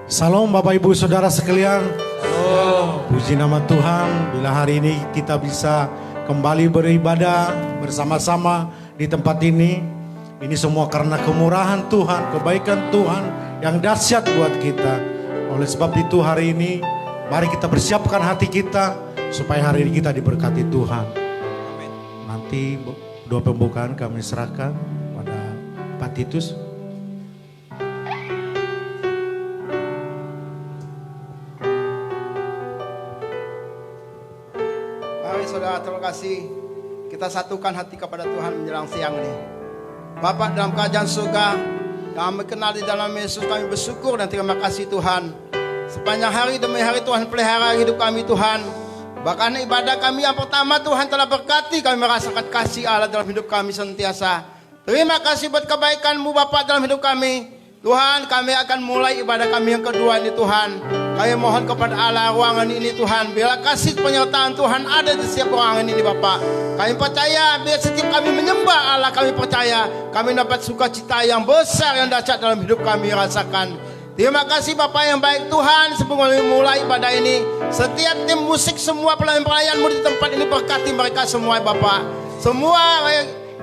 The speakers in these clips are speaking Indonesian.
Salam Bapak Ibu Saudara sekalian. Puji nama Tuhan bila hari ini kita bisa kembali beribadah bersama-sama di tempat ini. Ini semua karena kemurahan Tuhan, kebaikan Tuhan yang dahsyat buat kita. Oleh sebab itu hari ini mari kita persiapkan hati kita supaya hari ini kita diberkati Tuhan. Nanti doa pembukaan kami serahkan pada Pak Titus. Saudara, terima kasih. Kita satukan hati kepada Tuhan menjelang siang ini. Bapa dalam kerajaan surga, kami kenal di dalam Yesus, kami bersyukur dan terima kasih Tuhan. Sepanjang hari demi hari Tuhan pelihara hidup kami Tuhan. Bahkan ibadah kami yang pertama Tuhan telah berkati, kami merasakan kasih Allah dalam hidup kami sentiasa. Terima kasih buat kebaikan-Mu Bapa dalam hidup kami. Tuhan, kami akan mulai ibadah kami yang kedua ini Tuhan. Kami mohon kepada Allah ruangan ini Tuhan, bila kasih penyertaan Tuhan ada di setiap ruangan ini Bapak. Kami percaya bila setiap kami menyembah Allah, kami percaya kami dapat sukacita yang besar yang dahsyat dalam hidup kami rasakan. Terima kasih Bapak yang baik Tuhan, sebelum kami mulai ibadah ini, setiap tim musik semua pelayan-pelayan-Mu di tempat ini berkati mereka semua Bapak. Semua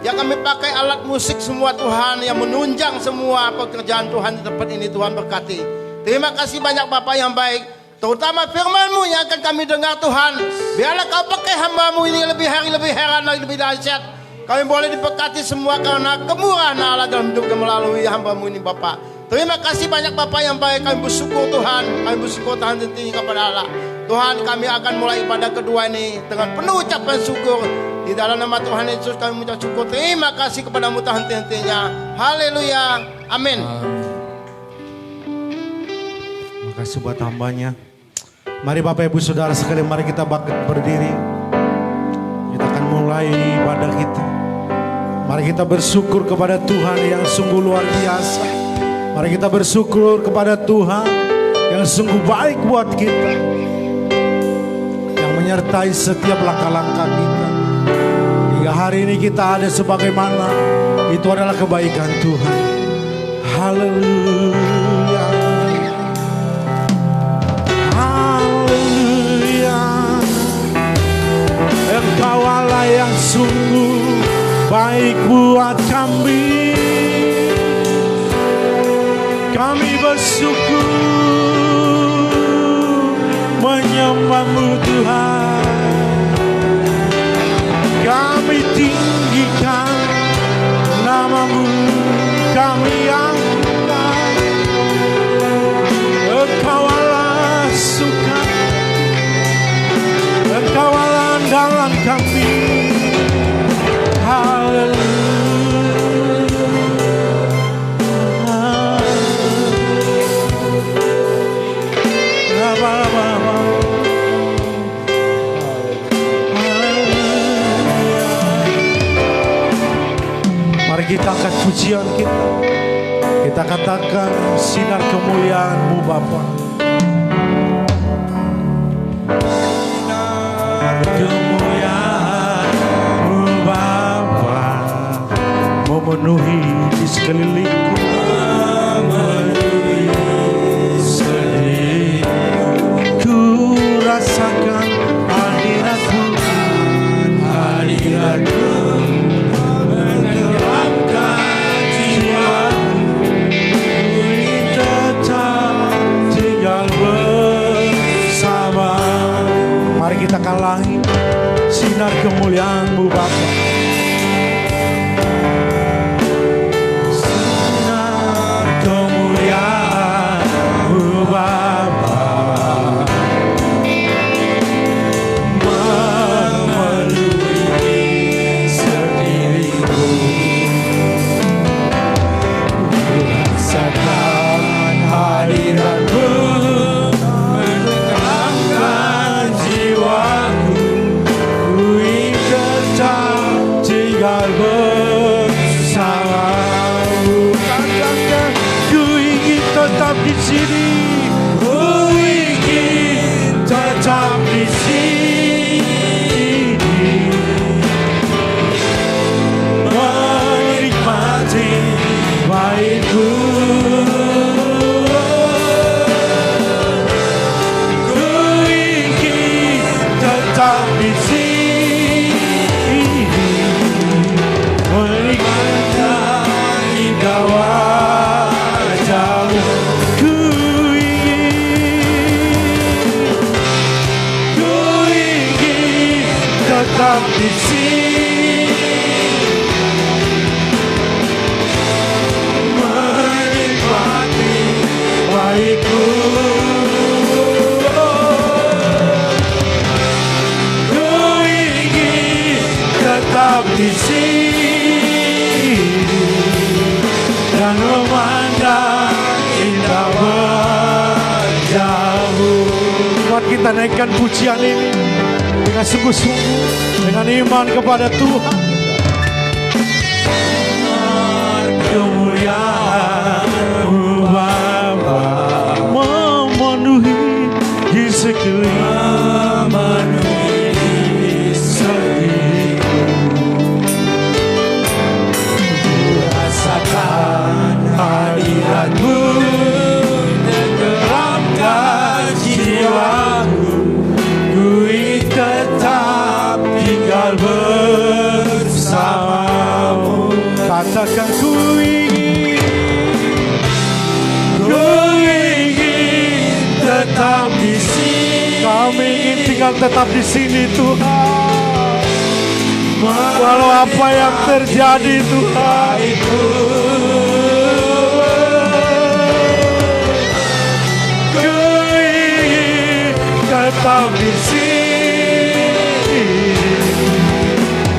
yang kami pakai alat musik semua Tuhan, yang menunjang semua pekerjaan Tuhan di tempat ini Tuhan berkati. Terima kasih banyak Bapak yang baik, terutama firman-Mu yang akan kami dengar Tuhan. Biarlah Kau pakai hamba-Mu ini lebih hari lebih heran lagi lebih dahsyat. Kami boleh diberkati semua karena kemurahan Allah dalam hidup melalui hamba-Mu ini Bapak. Terima kasih banyak Bapak yang baik, kami bersyukur Tuhan. Kami bersyukur Tuhan tinggi kepada Allah. Tuhan, kami akan mulai ibadah kedua ini dengan penuh ucapan syukur. Di dalam nama Tuhan Yesus kami mengucap syukur. Terima kasih kepada-Mu Tuhan tingginya. Haleluya. Amin. Terima kasih buat hambanya. Mari Bapak Ibu Saudara sekalian, mari kita berdiri. Kita akan mulai ibadah kita. Mari kita bersyukur kepada Tuhan yang sungguh luar biasa. Mari kita bersyukur kepada Tuhan yang sungguh baik buat kita, yang menyertai setiap langkah-langkah kita. Hingga hari ini kita ada sebagaimana, itu adalah kebaikan Tuhan. Haleluya. Haleluya. Engkau Allah yang sungguh baik buat kami. Kami bersyukur menyembah-Mu Tuhan. Kami tinggikan nama-Mu, kami angkat. Engkau Allah suka, Engkau Allah andalan kami. Haleluya. Mari kita angkat pujian kita. Kita katakan sinar kemuliaan-Mu Bapa. Sinar kemuliaan-Mu Bapa memenuhi di sekelilingku. Ku rasakan hadirat-Mu, hadirat-Mu. Tinggal sinar kemuliaan-Mu Bapa. Sinar kemuliaan-Mu Bapa memenuhi sekeliling. Rasakan hadirat-Mu menerangan jiwaku. Ku ingin tetap tinggal bersama-Mu. Katakan, ku ingin tetap di sini. Ku ingin tetap di sini. Menikmati baik-Mu. Ku ingin tetap di sini. Menikmati indah wajah-Mu. Ku ingin tetap di sini. Menikmati baik-Mu. Ku ingin tetap di sini dan memandang indah wajah-Mu. Buat kita naikkan pujian ini dengan sungguh-sungguh, dengan iman kepada Tuhan. Kemuliaan-Mu Bapa memenuhi di sekeliling, memenuhi sekeliling. Rasakan hadirat-Mu menyeramkan jiwaku. Ku ingin tetap tinggal bersama-Mu. Katakan, ku ingin tetap di sini. Kami ingin tinggal tetap di sini Tuhan. Walau apa yang terjadi Tuhan. Ku ingin tetap di sini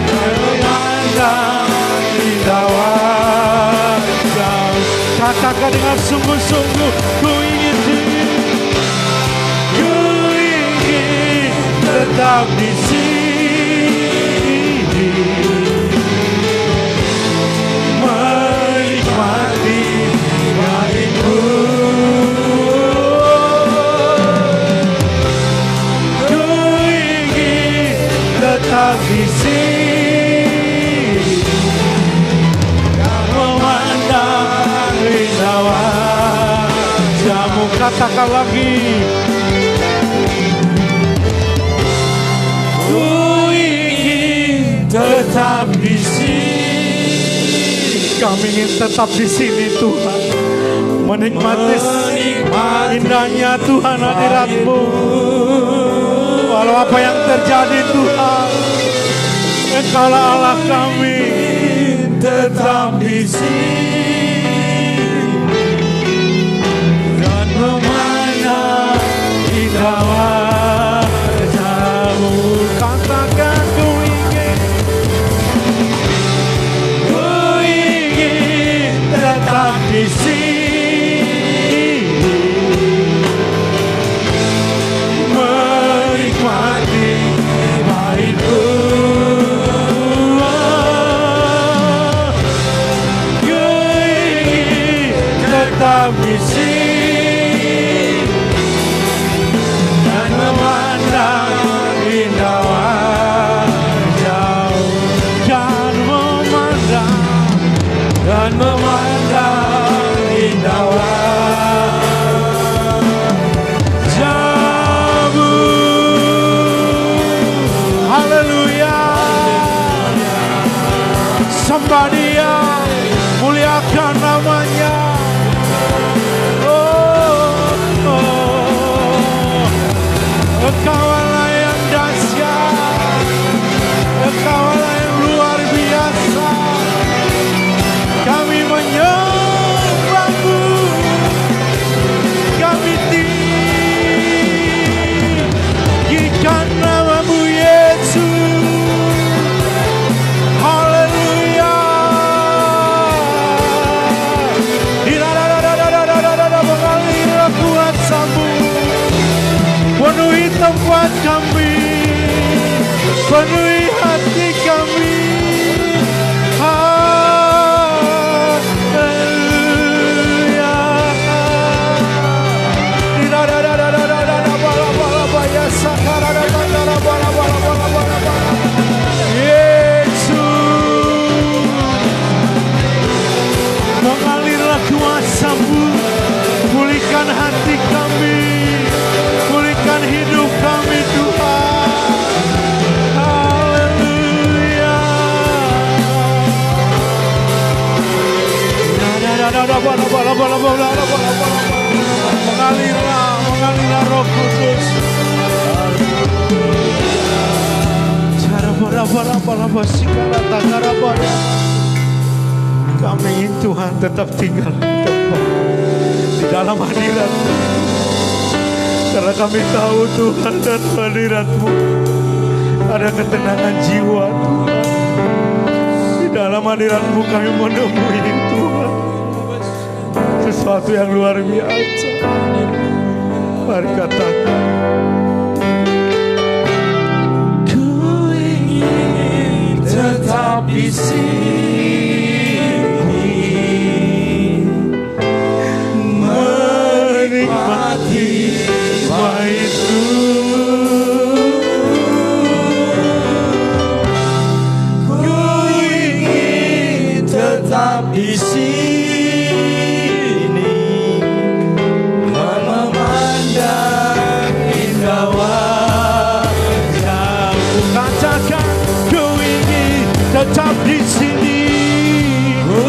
dan memandang indah wajah-Mu. Katakan dengan sungguh-sungguh, ku ingin tetap di sini, menikmati baik-Mu. Ku ingin tetap di sini dan memandang indah wajah-Mu. Katakan lagi, ku ingin tetap di sini. Kami ingin tetap di sini Tuhan, menikmati indahnya Tuhan hadirat-Mu. Walau apa yang terjadi Tuhan, Engkaulah Allah kami. Tetap di sini dan memandang indah wajah-Mu. Katakan, ku ingin tetap di sini, menikmati baik-Mu. Ku ingin tetap di sini dan memandang indah wajah-Mu. Dan memandang indah wajah-Mu. Haleluya. Sembah Dia, muliakan namanya. Engkau Allah yang dahsyat. kuasa-Mu. Penuhi tempat kami, penuhi hati kami. Mengalirlah kuasa-Mu, pulihkan hati kami, pulihkan hidup kami Tuhan. Haleluya. Mengalirlah Roh Kudus. Kami ingin Tuhan tetap tinggal di dalam hadirat-Mu. Karena kami tahu Tuhan dan hadirat-Mu ada ketenangan jiwa Tuhan. Di dalam hadirat-Mu kami menemui Tuhan sesuatu yang luar biasa. Mari katakan, ku ingin tetap di sini, menikmati baitmu. Ku ingin tetap di sini, memandang indah wajah-Mu. Katakan, ku ingin tetap di sini. Ku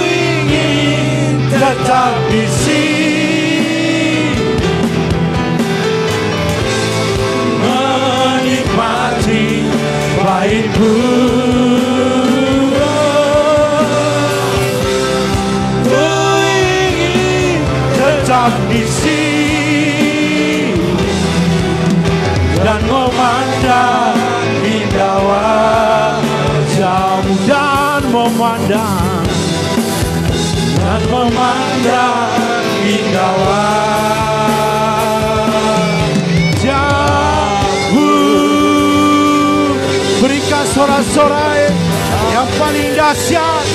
ingin tetap di sini, menikmati bait-Mu. Ku ingin tetap di sini dan memandang indah wajah-Mu, dan memandang indah wajah-Mu. Berikan sorak-sorai yang paling dahsyat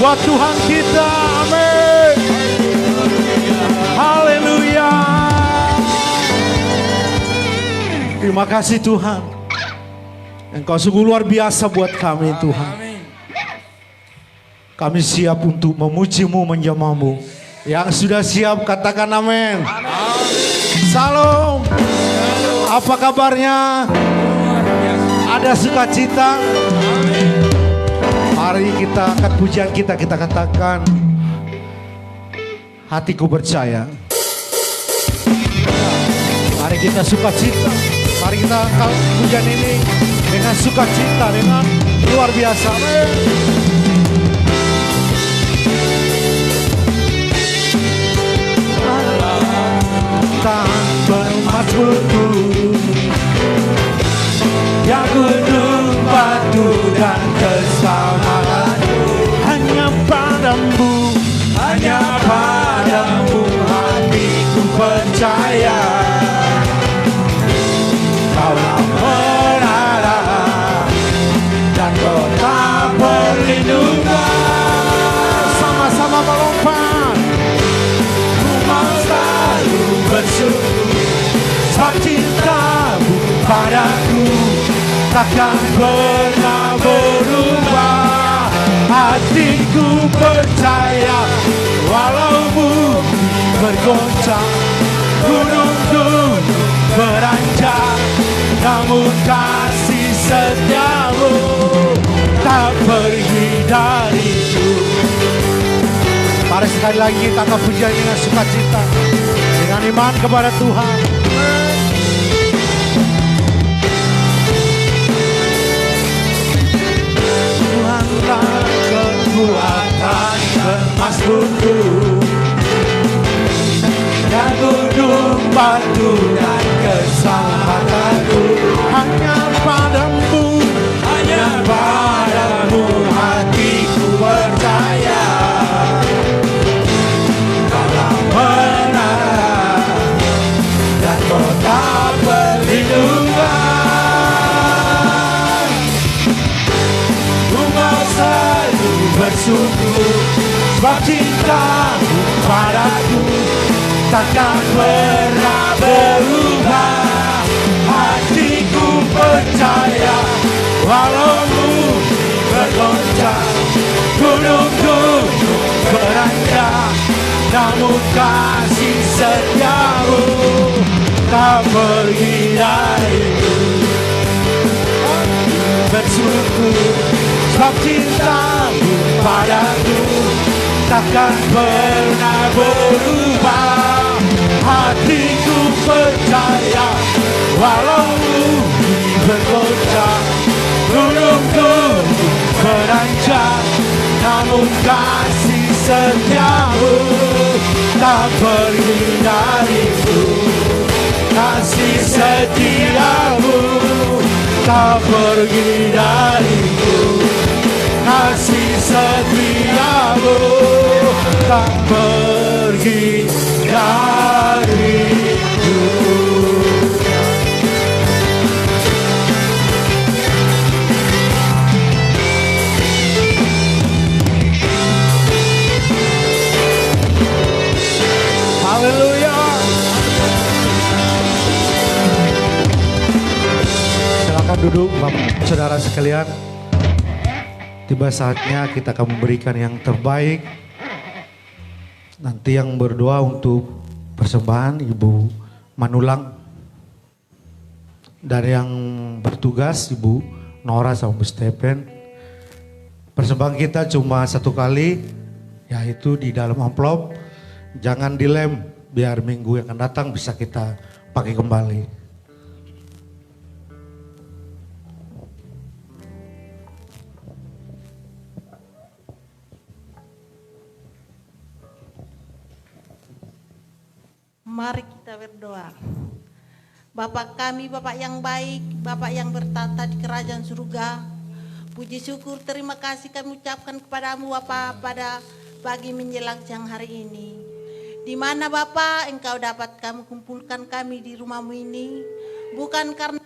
buat Tuhan kita. Amin. Haleluya. Terima kasih Tuhan. Engkau sungguh luar biasa buat kami Tuhan. Kami siap untuk memuji-Mu, menjamah-Mu. Yang sudah siap katakan amin. Salam. Apa kabarnya? Ada sukacita? Mari kita angkat pujian kita katakan, hatiku percaya. Mari kita sukacita. Mari kita angkat pujian ini dengan sukacita, dengan luar biasa. Amin. Bermasmurku yang gunung batu dan keselamatanku, hanya padamu hatiku percaya. Kaulah menara dan kota perlindungan. Sama-sama melompat, ku mau selalu bersyukur. Sebab cinta-Mu padaku takkan pernah berubah. Hatiku percaya, walau bumi bergoncang, gunung-gunung beranjak, namun kasih setia-Mu tak pergi dariku. Mari sekali lagi kita akan pujian dengan sukacita, dengan iman kepada Tuhan. Tuhanlah kekuatan bermasmurku, dan gunung batu dan keselamatanku, hanya padamu hatiku percaya. Kaulah menara takkan pernah berubah. Hatiku percaya, walau bumi bergoncang, gunung-gunung beranjak, namun kasih setiamu tak pergi dariku. Bersyukur sebab cintamu padaku takkan pernah berubah. Hatiku percaya, walau bumi bergoncang, gunung-gunung beranjak, namun kasih setiamu tak pergi dariku. Kasih setiamu tak pergi dariku. Kasih setiamu tak pergi dariku. Haleluya. Silakan duduk Bapak Saudara sekalian. Tiba saatnya kita akan memberikan yang terbaik. Nanti yang berdoa untuk persembahan Ibu Manulang. Dan yang bertugas Ibu Nora sama Bu Stephen. Persembahan kita cuma satu kali, yaitu di dalam amplop. Jangan dilem, biar minggu yang akan datang bisa kita pakai kembali. Mari kita berdoa. Bapak kami, Bapak yang baik, Bapak yang bertata di kerajaan surga. Puji syukur, terima kasih kami ucapkan kepadamu Bapak pada pagi menjelang siang hari ini. Di mana Bapak Engkau dapat kami kumpulkan kami di rumahmu ini. Bukan karena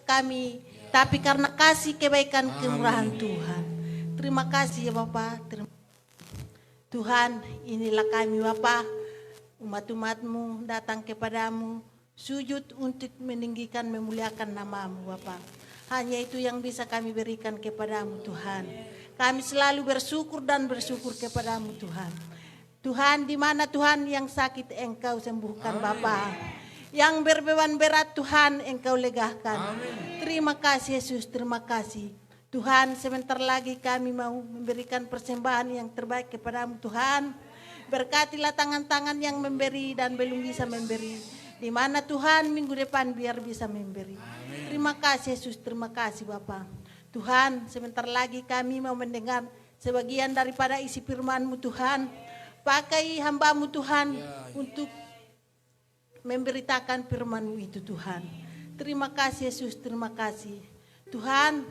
kami, tapi karena kasih kebaikan kemurahan Tuhan. Terima kasih ya Bapak. Tuhan, inilah kami Bapak. Umat-umatmu datang kepadamu, sujud untuk meninggikan, memuliakan namamu Bapa. Hanya itu yang bisa kami berikan kepadamu Tuhan. Kami selalu bersyukur dan bersyukur kepadamu Tuhan. Tuhan, di mana Tuhan yang sakit Engkau sembuhkan Bapa. Yang berbeban berat Tuhan Engkau legakan. Terima kasih Yesus, terima kasih. Tuhan, sebentar lagi kami mau memberikan persembahan yang terbaik kepadamu Tuhan. Berkatilah tangan-tangan yang memberi dan belum bisa memberi. Di mana Tuhan minggu depan biar bisa memberi. Amin. Terima kasih Yesus, terima kasih Bapa. Tuhan, sebentar lagi kami mau mendengar sebagian daripada isi firman-Mu Tuhan. Pakai hamba-Mu Tuhan untuk memberitakan firman-Mu itu Tuhan. Terima kasih Yesus, terima kasih. Tuhan,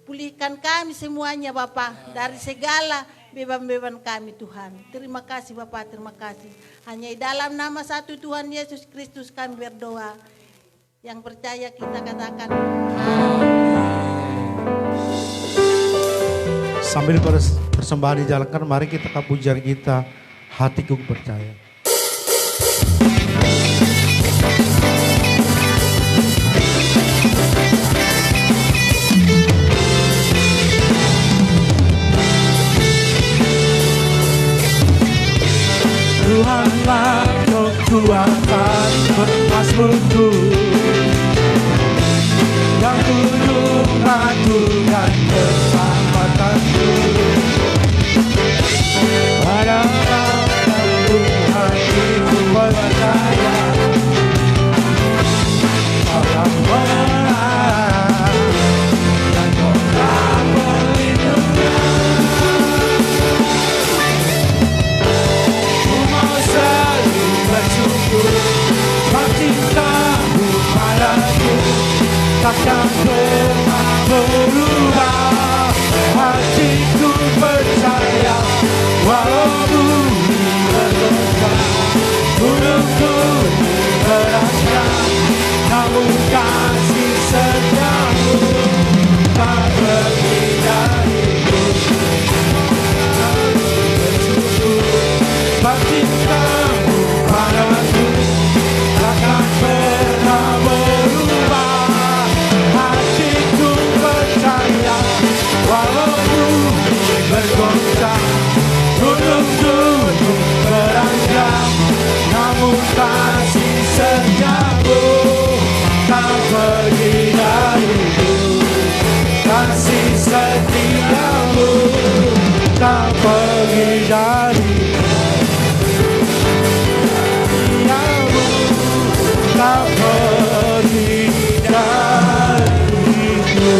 pulihkan kami semuanya Bapa dari segala beban-beban kami Tuhan. Terima kasih Bapak, terima kasih. Hanya di dalam nama satu Tuhan Yesus Kristus kami berdoa. Yang percaya kita katakan Sambil persembahan dijalankan, mari kita pujian kita, hatiku percaya. Tuhanlah kekuatan bermasmurku, yang gunung batu dan keselamatanku. Pada Tuhan hatiku percaya, akan menang dan kota perlindungan. Ku mau selalu bersyukur, sebab cintamu padaku takkan pernah berubah. Hatiku percaya, walau bumi bergoncang, gunung-gunung beranjak, namun kasih setiamu tak pergi dariku. Bersyukur sebab cintamu padaku seperti dariku.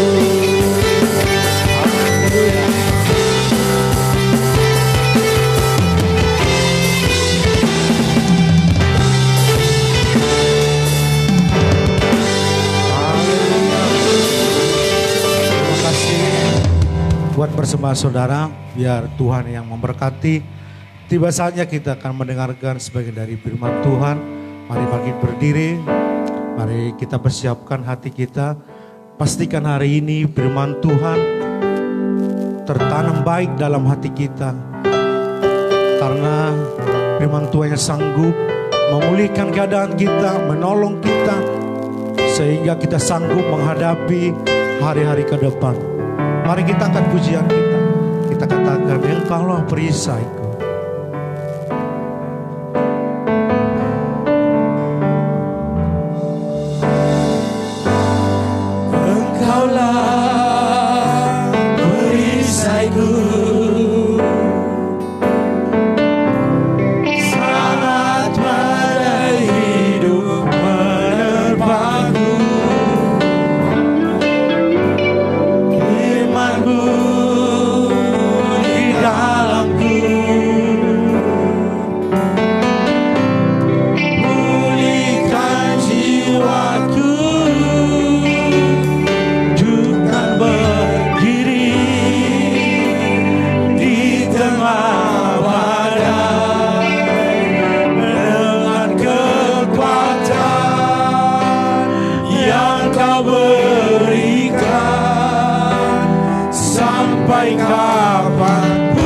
Terima kasih buat bersama saudara, biar Tuhan yang memberkati. Tiba saatnya kita akan mendengarkan sebagian dari firman Tuhan. Mari bangkit berdiri, mari kita persiapkan hati kita. Pastikan hari ini firman Tuhan tertanam baik dalam hati kita. Karena firman Tuhan yang sanggup memulihkan keadaan kita, menolong kita, sehingga kita sanggup menghadapi hari-hari ke depan. Mari kita angkat pujian kita. Kita katakan, Engkaulah perisaiku. Engkaulah perisaiku, sangat pada hidup menerpaku. Firman-Mu di dalamku, pulihkan jiwaku. Bukan berdiri di tengah badai dengan kekuatan yang Kau berikan. Sampai kapanpun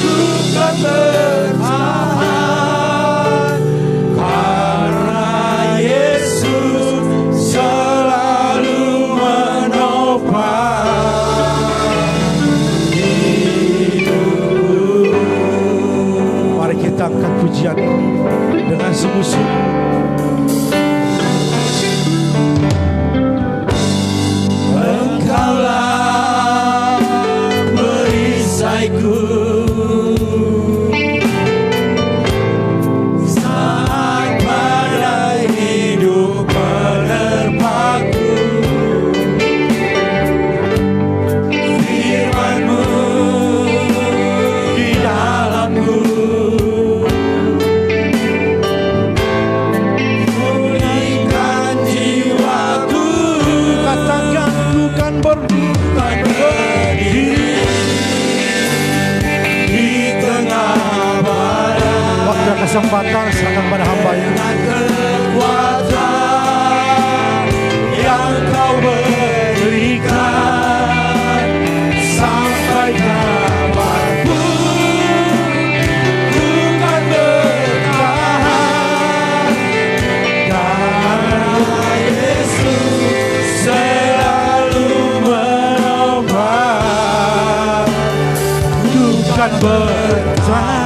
ku kan bertahan, karena Yesus selalu menopang hidupku. Mari kita angkat pujian ini dengan sungguh-sungguh. Engkaulah perisaiku, saat badai hidup menerpaku. Firman-Mu di dalamku, pulihkan jiwaku. Katakan, bukan berdiri di tengah badai. Waktu kesempatan serahkan pada hamba ini. Dengan kekuatan yang Kau berikan, sampai kapanpun ku kan bertahan, karena Yesus selalu menopang. Ku kan bertahan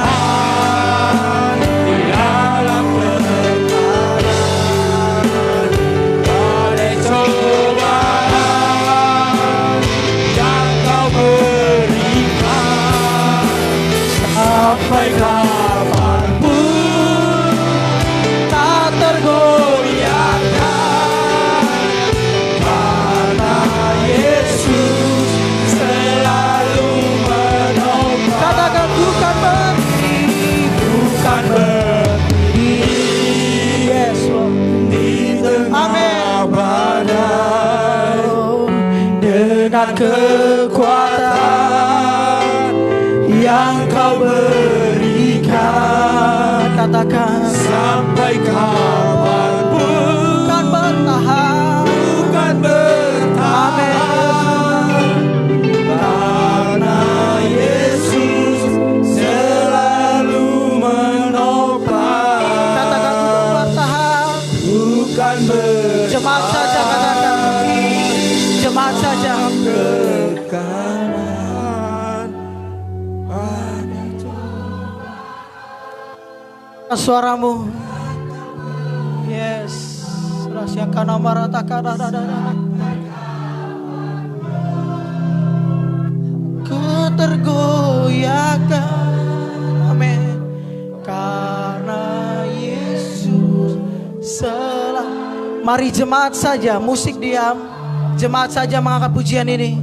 di dalam tekanan, badai cobaan yang Kau berikan. Sampai kapanpun tak tergoyahkan, karena Yesus selalu menopang. Katakan, bukan berdiri, yes, di tengah badai dengan kekuatan yang Kau berikan. Katakan, sampai kapanpun bukan bertahan, karena Yesus selalu menopang. Katakan, bukan bertahan, bukan bertahan. Jemaat saja katakan, jemaat saja. Kekanan ada suaramu. Yes, rahasiakan amaratakan. Ketergoyahkan, amin, karena Yesus Mari jemaat saja, musik diam. Jemaat saja mengangkat pujian ini.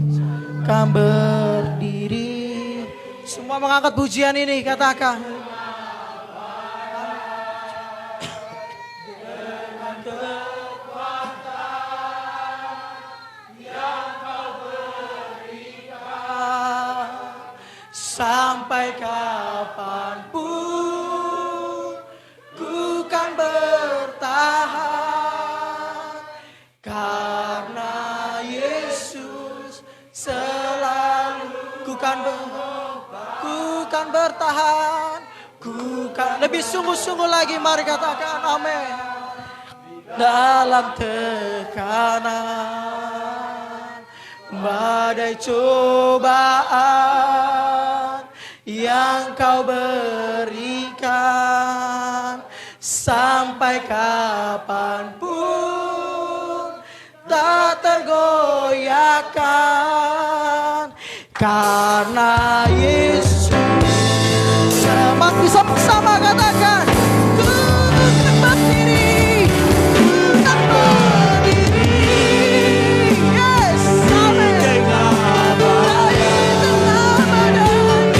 Kan berdiri. Semua mengangkat pujian ini, katakan. Sampai kapanpun ku kan bertahan, karena Yesus selalu ku kan bertahan, lebih sungguh-sungguh lagi, mari katakan amin. Dalam tekanan badai cobaan yang kau berikan, sampai kapanpun tak tergoyahkan, karena Yesus. Selamat bisa bersama katakan, ku kan berdiri, ku kan berdiri. Yes, amin. Sampai kapanpun akan bertahan.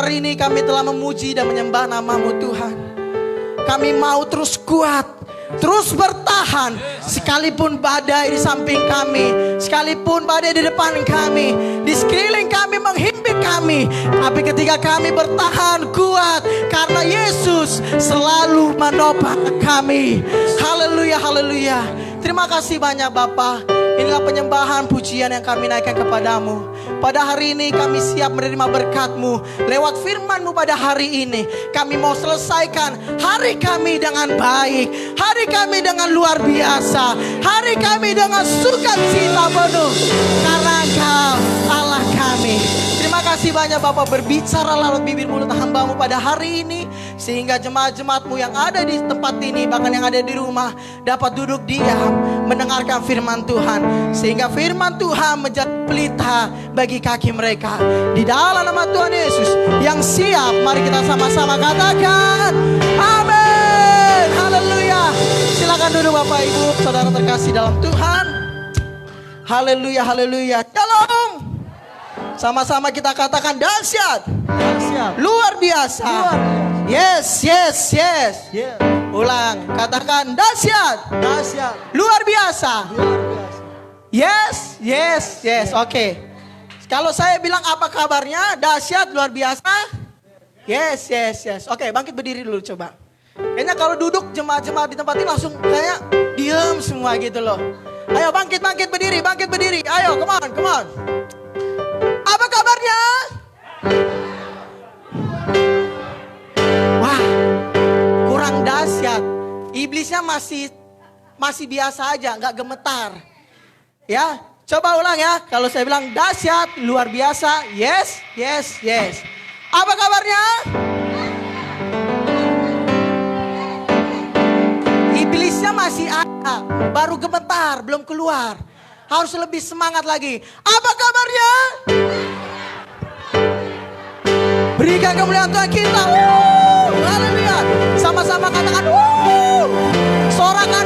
hari ini kami telah memuji dan menyembah nama-Mu Tuhan. Kami mau terus kuat, terus bertahan. Sekalipun badai di samping kami, sekalipun badai di depan kami, di sekeliling kami menghimpit kami, tapi ketika kami bertahan kuat, karena Yesus selalu menopang kami. Haleluya, haleluya. Terima kasih banyak Bapa. Inilah penyembahan pujian yang kami naikkan kepadamu. Pada hari ini kami siap menerima berkat-Mu. Lewat firman-Mu pada hari ini, kami mau selesaikan hari kami dengan baik. Hari kami dengan luar biasa. Hari kami dengan sukacita penuh. Karena Engkau Allah kami. Terima kasih banyak Bapak, berbicara lewat bibir mulut hamba-Mu pada hari ini, sehingga jemaat-jemaat-Mu yang ada di tempat ini, bahkan yang ada di rumah, dapat duduk diam mendengarkan firman Tuhan, sehingga firman Tuhan menjadi pelita bagi kaki mereka. Di dalam nama Tuhan Yesus yang siap, mari kita sama-sama katakan amin. Haleluya. Silakan duduk Bapak Ibu Saudara terkasih dalam Tuhan. Haleluya, haleluya. Shalom. Sama-sama kita katakan dahsyat, luar biasa. Yes, yes, yes. Ulang, katakan dahsyat, luar biasa. Yes, yes, yes. Oke. Kalau saya bilang apa kabarnya, dahsyat, luar biasa. Yes, yes, yes. Oke, bangkit berdiri dulu coba. Kayaknya kalau duduk jemaat-jemaat di tempat ini langsung kayak diem semua gitu loh. Ayo bangkit, bangkit berdiri, bangkit berdiri. Ayo, come on, come on. Apa kabarnya? Wah, kurang dahsyat. Iblisnya masih biasa aja, nggak gemetar. Ya, coba ulang ya. Kalau saya bilang dahsyat, luar biasa, yes, yes, yes. Apa kabarnya? Iblisnya masih ada, baru gemetar, belum keluar. Harus lebih semangat lagi. Apa kabarnya? Berikan kemuliaan Tuhan kita. Haleluya. Sama-sama katakan sorakan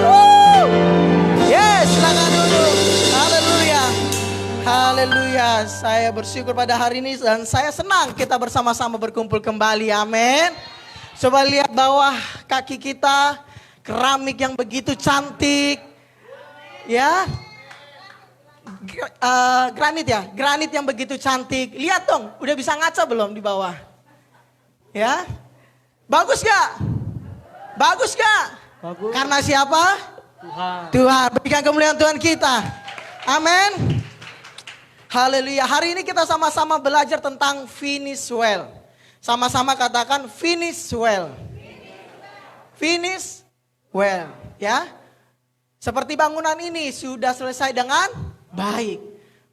yes, silakan duduk. Haleluya. Haleluya. Saya bersyukur pada hari ini dan saya senang kita bersama-sama berkumpul kembali. Amin. Coba lihat bawah kaki kita, keramik yang begitu cantik. Ya. Granit ya, granit yang begitu cantik. Lihat dong, udah bisa ngaca belum di bawah? Ya, bagus gak? Bagus gak? Bagus. Karena siapa? Tuhan. Tuhan, berikan kemuliaan Tuhan kita. Amin. Haleluya. Hari ini kita sama-sama belajar tentang finish well. Sama-sama katakan finish well. Finish well, ya. Seperti bangunan ini sudah selesai dengan baik.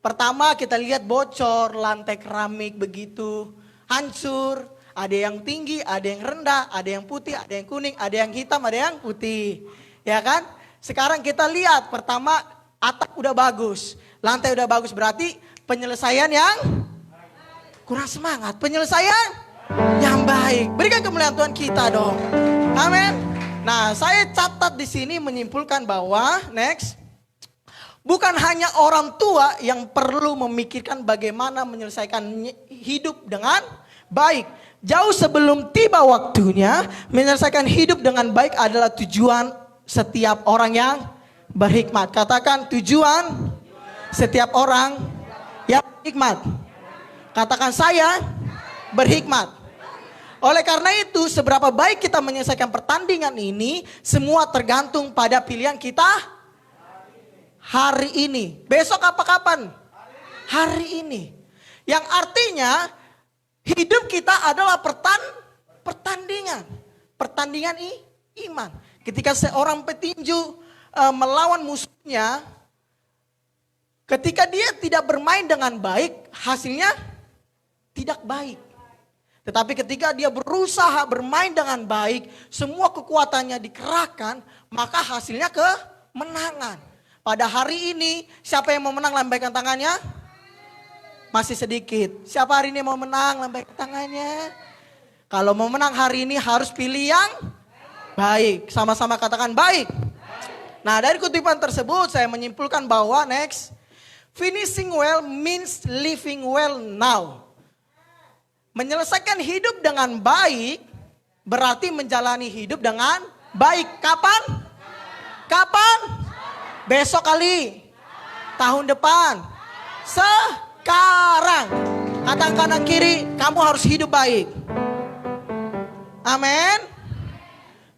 Pertama kita lihat bocor, lantai keramik begitu hancur. Ada yang tinggi, ada yang rendah, ada yang putih, ada yang kuning, ada yang hitam, ada yang putih. Ya kan? Sekarang kita lihat pertama atap udah bagus, lantai udah bagus, berarti penyelesaian yang kurang semangat. Penyelesaian yang baik. Berikan kemuliaan Tuhan kita dong. Amin. Nah, saya catat di sini menyimpulkan bahwa next, bukan hanya orang tua yang perlu memikirkan bagaimana menyelesaikan hidup dengan baik. Jauh sebelum tiba waktunya, menyelesaikan hidup dengan baik adalah tujuan setiap orang yang berhikmat. Katakan tujuan setiap orang yang berhikmat. Katakan saya berhikmat. Oleh karena itu, seberapa baik kita menyelesaikan pertandingan ini, semua tergantung pada pilihan kita hari ini. Besok apa kapan? Hari ini. Yang artinya hidup kita adalah pertandingan. Pertandingan iman. Ketika seorang petinju melawan musuhnya, ketika dia tidak bermain dengan baik, hasilnya tidak baik. Tetapi ketika dia berusaha bermain dengan baik, semua kekuatannya dikerahkan, maka hasilnya kemenangan. Pada hari ini, siapa yang mau menang, lambaikan tangannya? Masih sedikit. Siapa hari ini mau menang, lambaikan tangannya? Kalau mau menang hari ini harus pilih yang baik. Sama-sama katakan baik. Nah, dari kutipan tersebut saya menyimpulkan bahwa next, finishing well means living well now. Menyelesaikan hidup dengan baik berarti menjalani hidup dengan baik. Kapan? Kapan? Besok kali. Tahun depan. Sekarang. Kata kanan kiri, kamu harus hidup baik. Amin.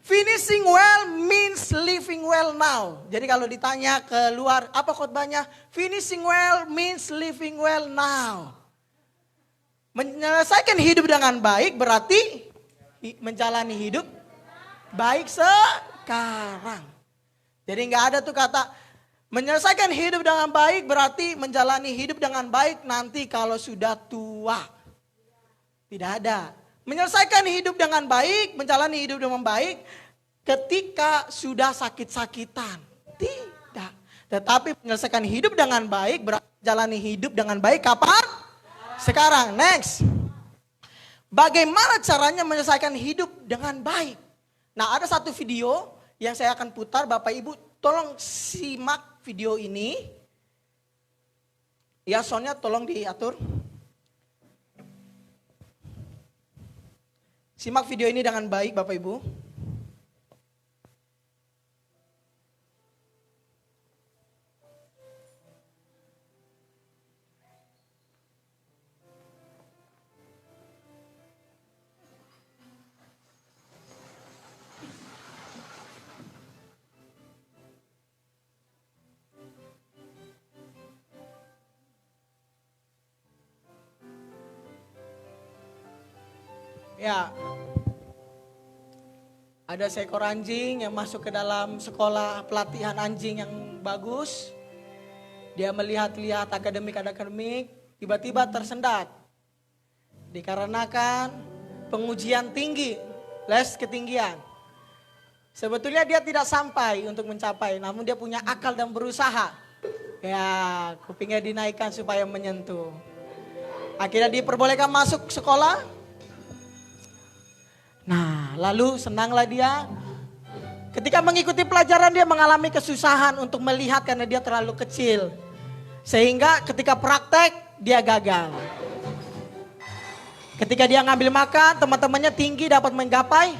Finishing well means living well now. Jadi kalau ditanya keluar, apa khotbahnya? Finishing well means living well now. Menyelesaikan hidup dengan baik berarti menjalani hidup baik sekarang. Jadi nggak ada tuh kata menyelesaikan hidup dengan baik berarti menjalani hidup dengan baik nanti kalau sudah tua. Tidak ada. Menyelesaikan hidup dengan baik, menjalani hidup dengan baik ketika sudah sakit-sakitan. Tidak. Tetapi menyelesaikan hidup dengan baik berarti menjalani hidup dengan baik kapan? Sekarang. Next. Bagaimana caranya menyelesaikan hidup dengan baik? Nah, ada satu video yang saya akan putar. Bapak Ibu tolong simak video ini. Ya, soundnya tolong diatur. Simak video ini dengan baik Bapak Ibu. Ya, ada seekor anjing yang masuk ke dalam sekolah pelatihan anjing yang bagus. Dia melihat-lihat akademik, tiba-tiba tersendat. Dikarenakan pengujian tinggi, les ketinggian. Sebetulnya dia tidak sampai untuk mencapai, namun dia punya akal dan berusaha. Ya, kupingnya dinaikkan supaya menyentuh. Akhirnya diperbolehkan masuk sekolah. Nah, lalu senanglah dia. Ketika mengikuti pelajaran dia mengalami kesusahan untuk melihat karena dia terlalu kecil. Sehingga ketika praktek dia gagal. Ketika dia ngambil makan, teman-temannya tinggi dapat menggapai.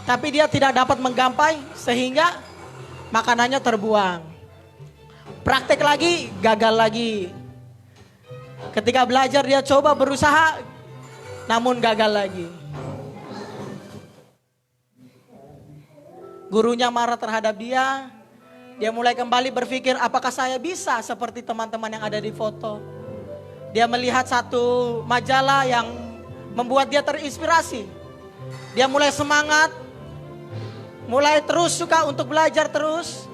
Tapi dia tidak dapat menggapai sehingga makanannya terbuang. Praktek lagi, gagal lagi. Ketika belajar dia coba berusaha, namun gagal lagi. Gurunya marah terhadap dia. Dia mulai kembali berpikir apakah saya bisa seperti teman-teman yang ada di foto. Dia melihat satu majalah yang membuat dia terinspirasi. Dia mulai semangat. Mulai terus suka untuk belajar terus.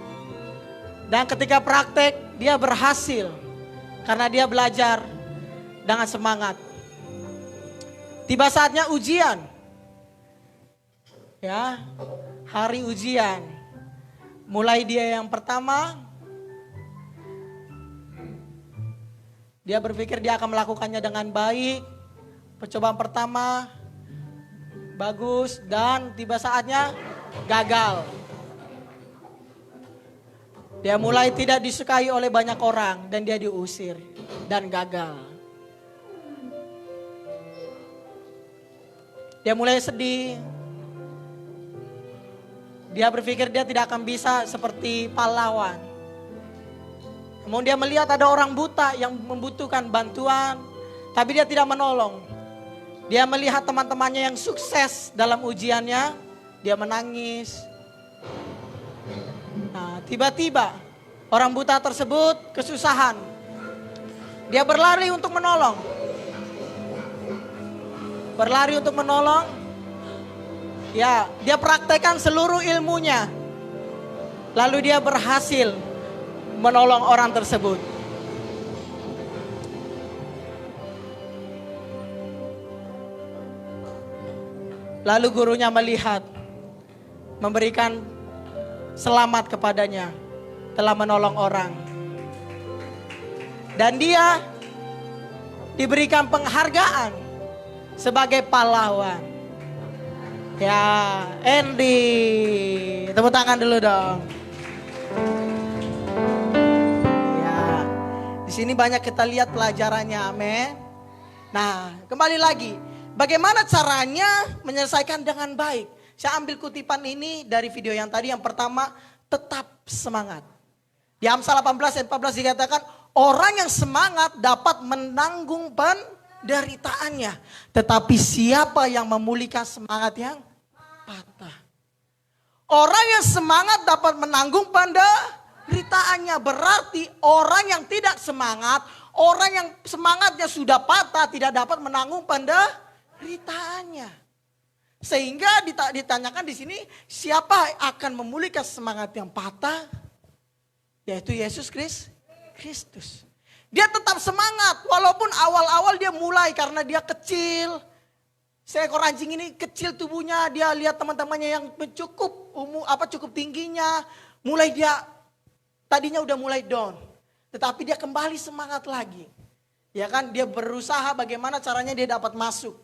Dan ketika praktek dia berhasil. Karena dia belajar dengan semangat. Tiba saatnya ujian. Ya. Hari ujian, mulai dia yang pertama, dia berpikir dia akan melakukannya dengan baik. Percobaan pertama, bagus dan tiba saatnya gagal. Dia mulai tidak disukai oleh banyak orang dan dia diusir dan gagal. Dia mulai sedih. Dia berpikir dia tidak akan bisa seperti pahlawan. Namun dia melihat ada orang buta yang membutuhkan bantuan. Tapi dia tidak menolong. Dia melihat teman-temannya yang sukses dalam ujiannya. Dia menangis. Nah, tiba-tiba orang buta tersebut kesusahan. Dia berlari untuk menolong. Berlari untuk menolong. Ya, dia praktekkan seluruh ilmunya. Lalu dia berhasil menolong orang tersebut. Lalu gurunya melihat, memberikan selamat kepadanya, telah menolong orang. Dan dia diberikan penghargaan sebagai pahlawan. Ya, Andy, tepuk tangan dulu dong. Ya, di sini banyak kita lihat pelajarannya, amin. Nah, kembali lagi, bagaimana caranya menyelesaikan dengan baik? Saya ambil kutipan ini dari video yang tadi. Yang pertama, tetap semangat. Di Amsal 18 ayat 14 dikatakan, orang yang semangat dapat menanggung penderitaannya. Tetapi siapa yang memulihkan semangat yang patah? Orang yang semangat dapat menanggung penderitaannya. Berarti orang yang tidak semangat, orang yang semangatnya sudah patah tidak dapat menanggung penderitaannya. Sehingga ditanyakan di sini, siapa akan memulihkan semangat yang patah? Yaitu Yesus Kristus. Dia tetap semangat walaupun awal-awal dia mulai karena dia kecil. Seekor anjing ini kecil tubuhnya, dia lihat teman-temannya yang cukup tingginya, mulai dia tadinya udah mulai down. Tetapi dia kembali semangat lagi. Ya kan, dia berusaha bagaimana caranya dia dapat masuk.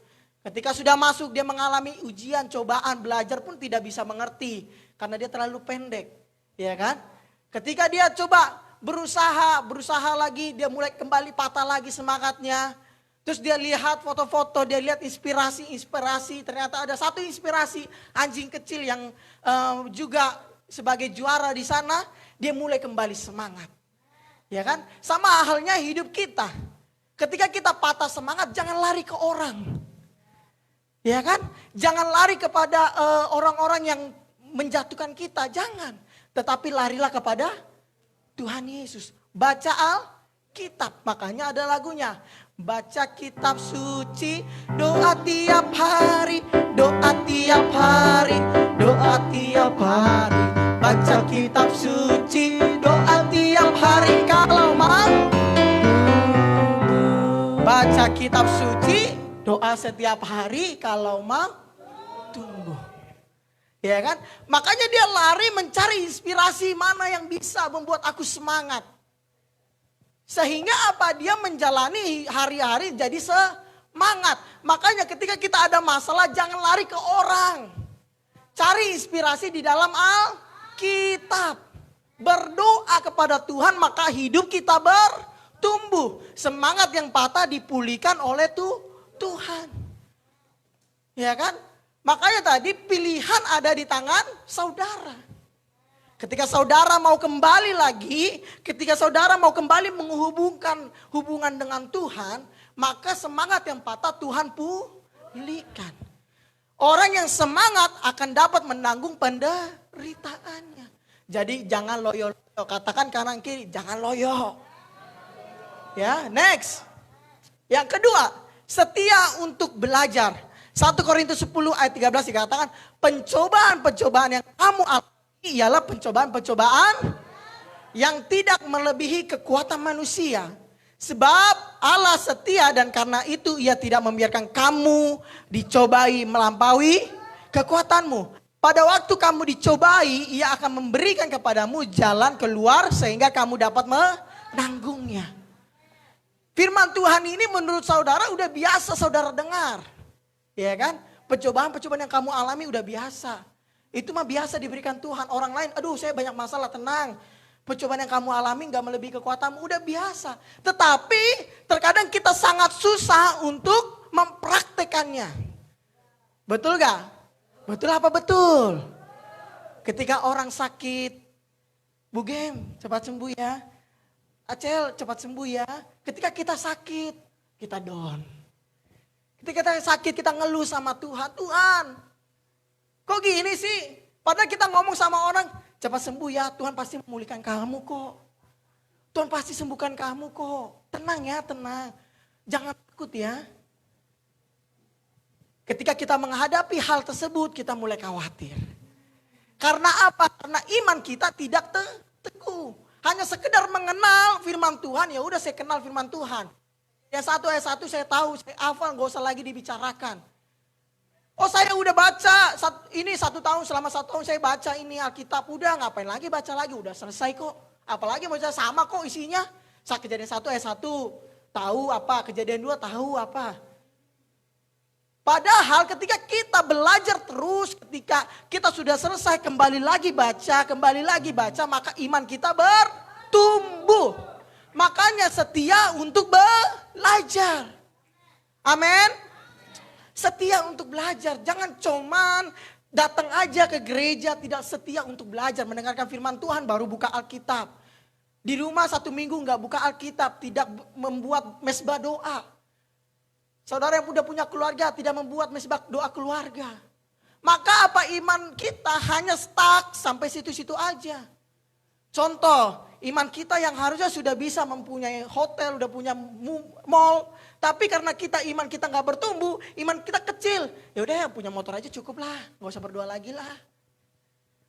Ketika sudah masuk dia mengalami ujian, cobaan, belajar pun tidak bisa mengerti. Karena dia terlalu pendek. Ya kan? Ketika dia coba berusaha lagi, dia mulai kembali patah lagi semangatnya. Terus dia lihat foto-foto, dia lihat inspirasi. Ternyata ada satu inspirasi anjing kecil yang juga sebagai juara di sana. Dia mulai kembali semangat. Ya kan? Sama halnya hidup kita. Ketika kita patah semangat, jangan lari ke orang. Ya kan? Jangan lari kepada orang-orang yang menjatuhkan kita. Jangan. Tetapi larilah kepada Tuhan Yesus. Baca Alkitab. Makanya ada lagunya. Baca kitab suci. Doa tiap hari. Doa tiap hari. Doa tiap hari. Baca kitab suci. Doa tiap hari kalau mau. Baca kitab suci. Doa setiap hari kalau mau tumbuh. Ya kan? Makanya dia lari mencari inspirasi mana yang bisa membuat aku semangat. Sehingga apa? Dia menjalani hari-hari jadi semangat. Makanya ketika kita ada masalah jangan lari ke orang. Cari inspirasi di dalam Alkitab. Berdoa kepada Tuhan maka hidup kita bertumbuh. Semangat yang patah dipulihkan oleh Tuhan. Ya kan? Makanya tadi pilihan ada di tangan saudara. Ketika saudara mau kembali lagi, ketika saudara mau kembali menghubungkan hubungan dengan Tuhan, maka semangat yang patah Tuhan pulihkan. Orang yang semangat akan dapat menanggung penderitaannya. Jadi jangan loyo. Katakan kanan kiri, jangan loyo. Ya, next. Yang kedua, setia untuk belajar. 1 Korintus 10 ayat 13 dikatakan, pencobaan-pencobaan yang kamu alami ialah pencobaan-pencobaan yang tidak melebihi kekuatan manusia. Sebab Allah setia dan karena itu ia tidak membiarkan kamu dicobai melampaui kekuatanmu. Pada waktu kamu dicobai, ia akan memberikan kepadamu jalan keluar sehingga kamu dapat menanggungnya. Firman Tuhan ini menurut saudara udah biasa saudara dengar. Ya kan? Pencobaan-pencobaan yang kamu alami udah biasa. Itu mah biasa diberikan Tuhan. Orang lain, aduh saya banyak masalah, tenang. Pencobaan yang kamu alami gak melebihi kekuatanmu, udah biasa. Tetapi terkadang kita sangat susah untuk mempraktekannya. Betul gak? Betul apa betul? Ketika orang sakit, Bu Gem cepat sembuh ya. Acel cepat sembuh ya. Ketika kita sakit, kita down. Ketika kita sakit, kita ngeluh sama Tuhan. Tuhan, kok gini sih? Padahal kita ngomong sama orang, cepat sembuh ya, Tuhan pasti memulihkan kamu kok. Tuhan pasti sembuhkan kamu kok. Tenang ya, tenang. Jangan takut ya. Ketika kita menghadapi hal tersebut, kita mulai khawatir. Karena apa? Karena iman kita tidak teguh. Hanya sekedar mengenal firman Tuhan, ya udah saya kenal firman Tuhan. Ya ayat 1 saya tahu, saya hafal, gak usah lagi dibicarakan. Oh saya udah baca, ini 1 tahun, selama 1 tahun saya baca ini Alkitab. Udah ngapain lagi baca lagi, udah selesai kok. Apalagi baca sama kok isinya. Kejadian 1 ayat 1 tahu apa, kejadian 2 tahu apa. Padahal ketika kita belajar terus, ketika kita sudah selesai kembali lagi baca, maka iman kita bertumbuh. Makanya setia untuk belajar. Amin. Setia untuk belajar. Jangan cuman datang aja ke gereja, tidak setia untuk belajar, mendengarkan firman Tuhan, baru buka Alkitab. Di rumah 1 minggu nggak buka Alkitab, tidak membuat mesbah doa. Saudara yang udah punya keluarga, tidak membuat mesbah doa keluarga. Maka apa, iman kita hanya stuck sampai situ-situ aja. Contoh, iman kita yang harusnya sudah bisa mempunyai hotel, udah punya mall. Tapi karena iman kita nggak bertumbuh, iman kita kecil. Ya udah, punya motor aja cukup lah, nggak usah berdoa lagi lah.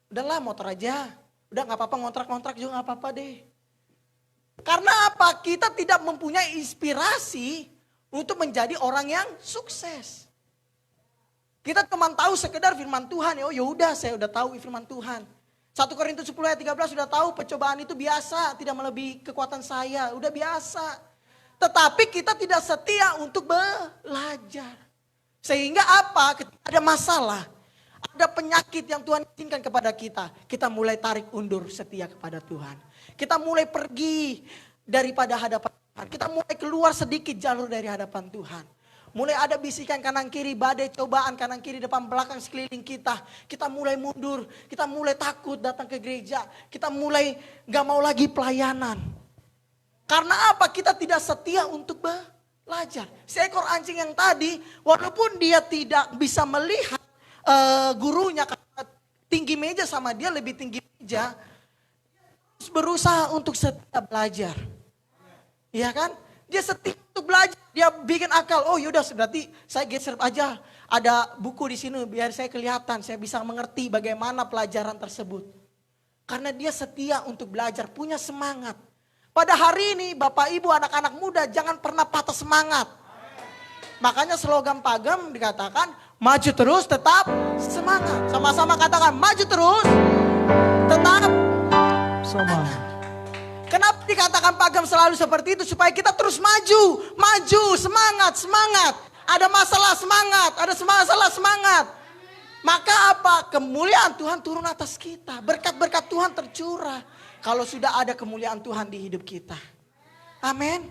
Udahlah, motor aja. Udah nggak apa-apa, ngontrak-ngontrak juga nggak apa-apa deh. Karena apa? Kita tidak mempunyai inspirasi untuk menjadi orang yang sukses. Kita cuma tahu sekedar firman Tuhan. Ya udah, saya udah tahu firman Tuhan. 1 Korintus 10 ayat 13 sudah tahu pencobaan itu biasa, tidak melebihi kekuatan saya, udah biasa. Tetapi kita tidak setia untuk belajar. Sehingga apa? Ketika ada masalah, ada penyakit yang Tuhan izinkan kepada kita mulai tarik undur setia kepada Tuhan. Kita mulai pergi daripada hadapan Tuhan. Kita mulai keluar sedikit jalur dari hadapan Tuhan. Mulai ada bisikan kanan kiri, badai cobaan kanan kiri depan belakang sekeliling kita. Kita mulai mundur, kita mulai takut datang ke gereja. Kita mulai gak mau lagi pelayanan. Karena apa? Kita tidak setia untuk belajar. Seekor anjing yang tadi, walaupun dia tidak bisa melihat gurunya, karena tinggi meja sama dia lebih tinggi meja, terus berusaha untuk setia belajar. Iya kan? Dia setia untuk belajar, dia bikin akal. Oh yaudah, berarti saya geser aja. Ada buku di sini biar saya kelihatan, saya bisa mengerti bagaimana pelajaran tersebut. Karena dia setia untuk belajar, punya semangat. Pada hari ini Bapak Ibu anak-anak muda jangan pernah patah semangat. Makanya slogan Pagem dikatakan maju terus tetap semangat. Sama-sama katakan maju terus tetap semangat. Kenapa dikatakan Pagem selalu seperti itu? Supaya kita terus maju, semangat. Ada masalah semangat, ada masalah semangat. Maka apa? Kemuliaan Tuhan turun atas kita. Berkat-berkat Tuhan tercurah. Kalau sudah ada kemuliaan Tuhan di hidup kita. Amin.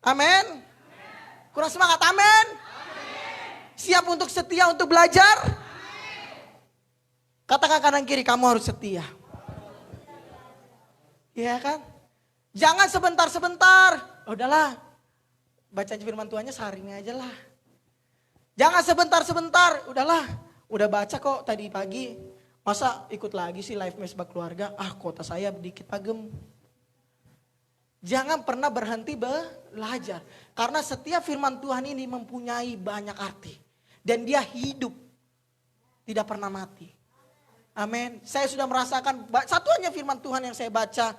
Amin. Kurang semangat, amin. Siap untuk setia untuk belajar? Katakan kanan kiri, kamu harus setia. Iya kan? Jangan sebentar-sebentar. Udahlah, baca firman Tuhannya sehari ini aja lah. Jangan sebentar-sebentar. Udahlah, udah baca kok tadi pagi. Masa ikut lagi sih live mesbah keluarga? Kota saya sedikit Pagem. Jangan pernah berhenti belajar. Karena setiap firman Tuhan ini mempunyai banyak arti. Dan dia hidup. Tidak pernah mati. Amin. Saya sudah merasakan, satu hanya firman Tuhan yang saya baca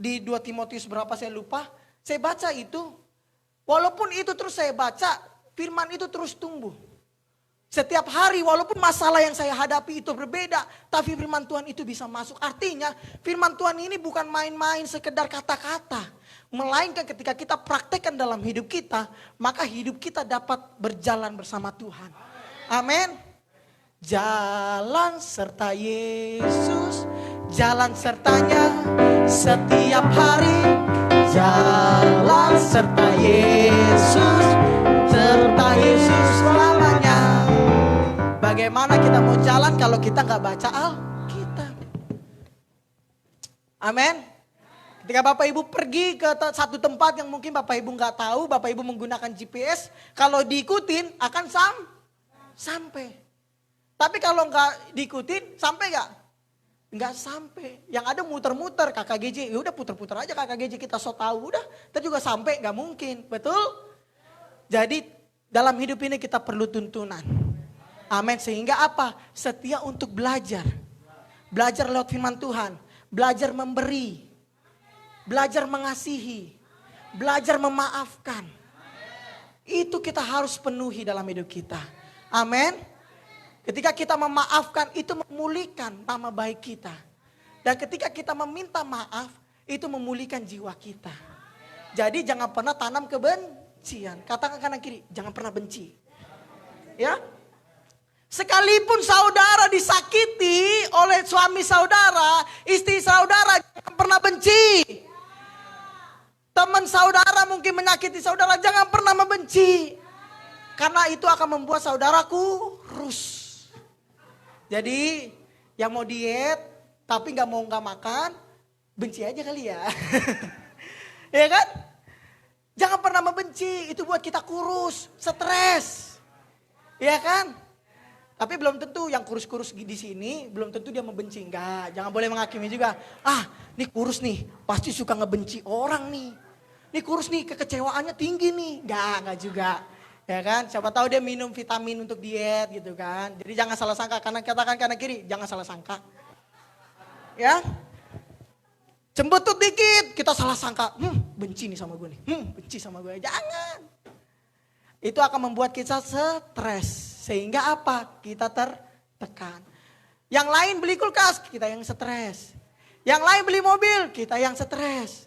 di 2 Timotius berapa saya lupa. Saya baca itu, walaupun itu terus saya baca, firman itu terus tumbuh. Setiap hari walaupun masalah yang saya hadapi itu berbeda, tapi firman Tuhan itu bisa masuk. Artinya firman Tuhan ini bukan main-main sekedar kata-kata. Melainkan ketika kita praktekkan dalam hidup kita, maka hidup kita dapat berjalan bersama Tuhan. Amin. Jalan serta Yesus, jalan sertanya setiap hari. Jalan serta Yesus, serta Yesus selamanya. Bagaimana kita mau jalan kalau kita gak baca Alkitab? Amin. Ketika Bapak Ibu pergi ke satu tempat yang mungkin Bapak Ibu gak tahu, Bapak Ibu menggunakan GPS, kalau diikutin akan sampai. Tapi kalau gak diikutin, sampai gak? Gak sampai. Yang ada muter-muter KKGJ, ya udah puter-puter aja KKGJ, kita so tahu udah, kita juga sampai, gak mungkin, betul? Jadi dalam hidup ini kita perlu tuntunan. Amin. Sehingga apa? Setia untuk belajar. Belajar lewat firman Tuhan. Belajar memberi. Belajar mengasihi. Belajar memaafkan. Itu kita harus penuhi dalam hidup kita. Amin. Ketika kita memaafkan itu memulihkan nama baik kita. Dan ketika kita meminta maaf itu memulihkan jiwa kita. Jadi jangan pernah tanam kebencian. Katakan kanan kiri, jangan pernah benci. Ya. Sekalipun saudara disakiti oleh suami saudara, istri saudara, jangan pernah benci. Teman saudara mungkin menyakiti saudara, jangan pernah membenci. Karena itu akan membuat saudaraku kurus. Jadi yang mau diet tapi nggak makan, benci aja kali ya. Ya kan? Jangan pernah membenci, itu buat kita kurus, stres. Ya kan? Tapi belum tentu yang kurus-kurus di sini, belum tentu dia membenci. Enggak, jangan boleh menghakimi juga. Ah, ini kurus nih, pasti suka ngebenci orang nih. Ini kurus nih, kekecewaannya tinggi nih. Enggak juga. Ya kan, siapa tahu dia minum vitamin untuk diet gitu kan. Jadi jangan salah sangka, karena katakan kanan kiri, jangan salah sangka. Ya, cembetut dikit, kita salah sangka. Benci nih sama gue nih, benci sama gue. Jangan. Itu akan membuat kita stres. Sehingga apa? Kita tertekan. Yang lain beli kulkas, kita yang stres. Yang lain beli mobil, kita yang stres.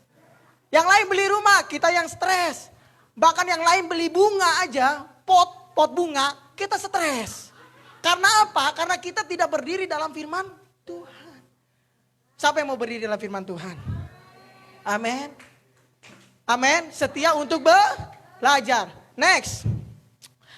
Yang lain beli rumah, kita yang stres. Bahkan yang lain beli bunga aja, pot bunga, kita stres. Karena apa? Karena kita tidak berdiri dalam firman Tuhan. Siapa yang mau berdiri dalam firman Tuhan? Amin. Amin. Setia untuk belajar. Next.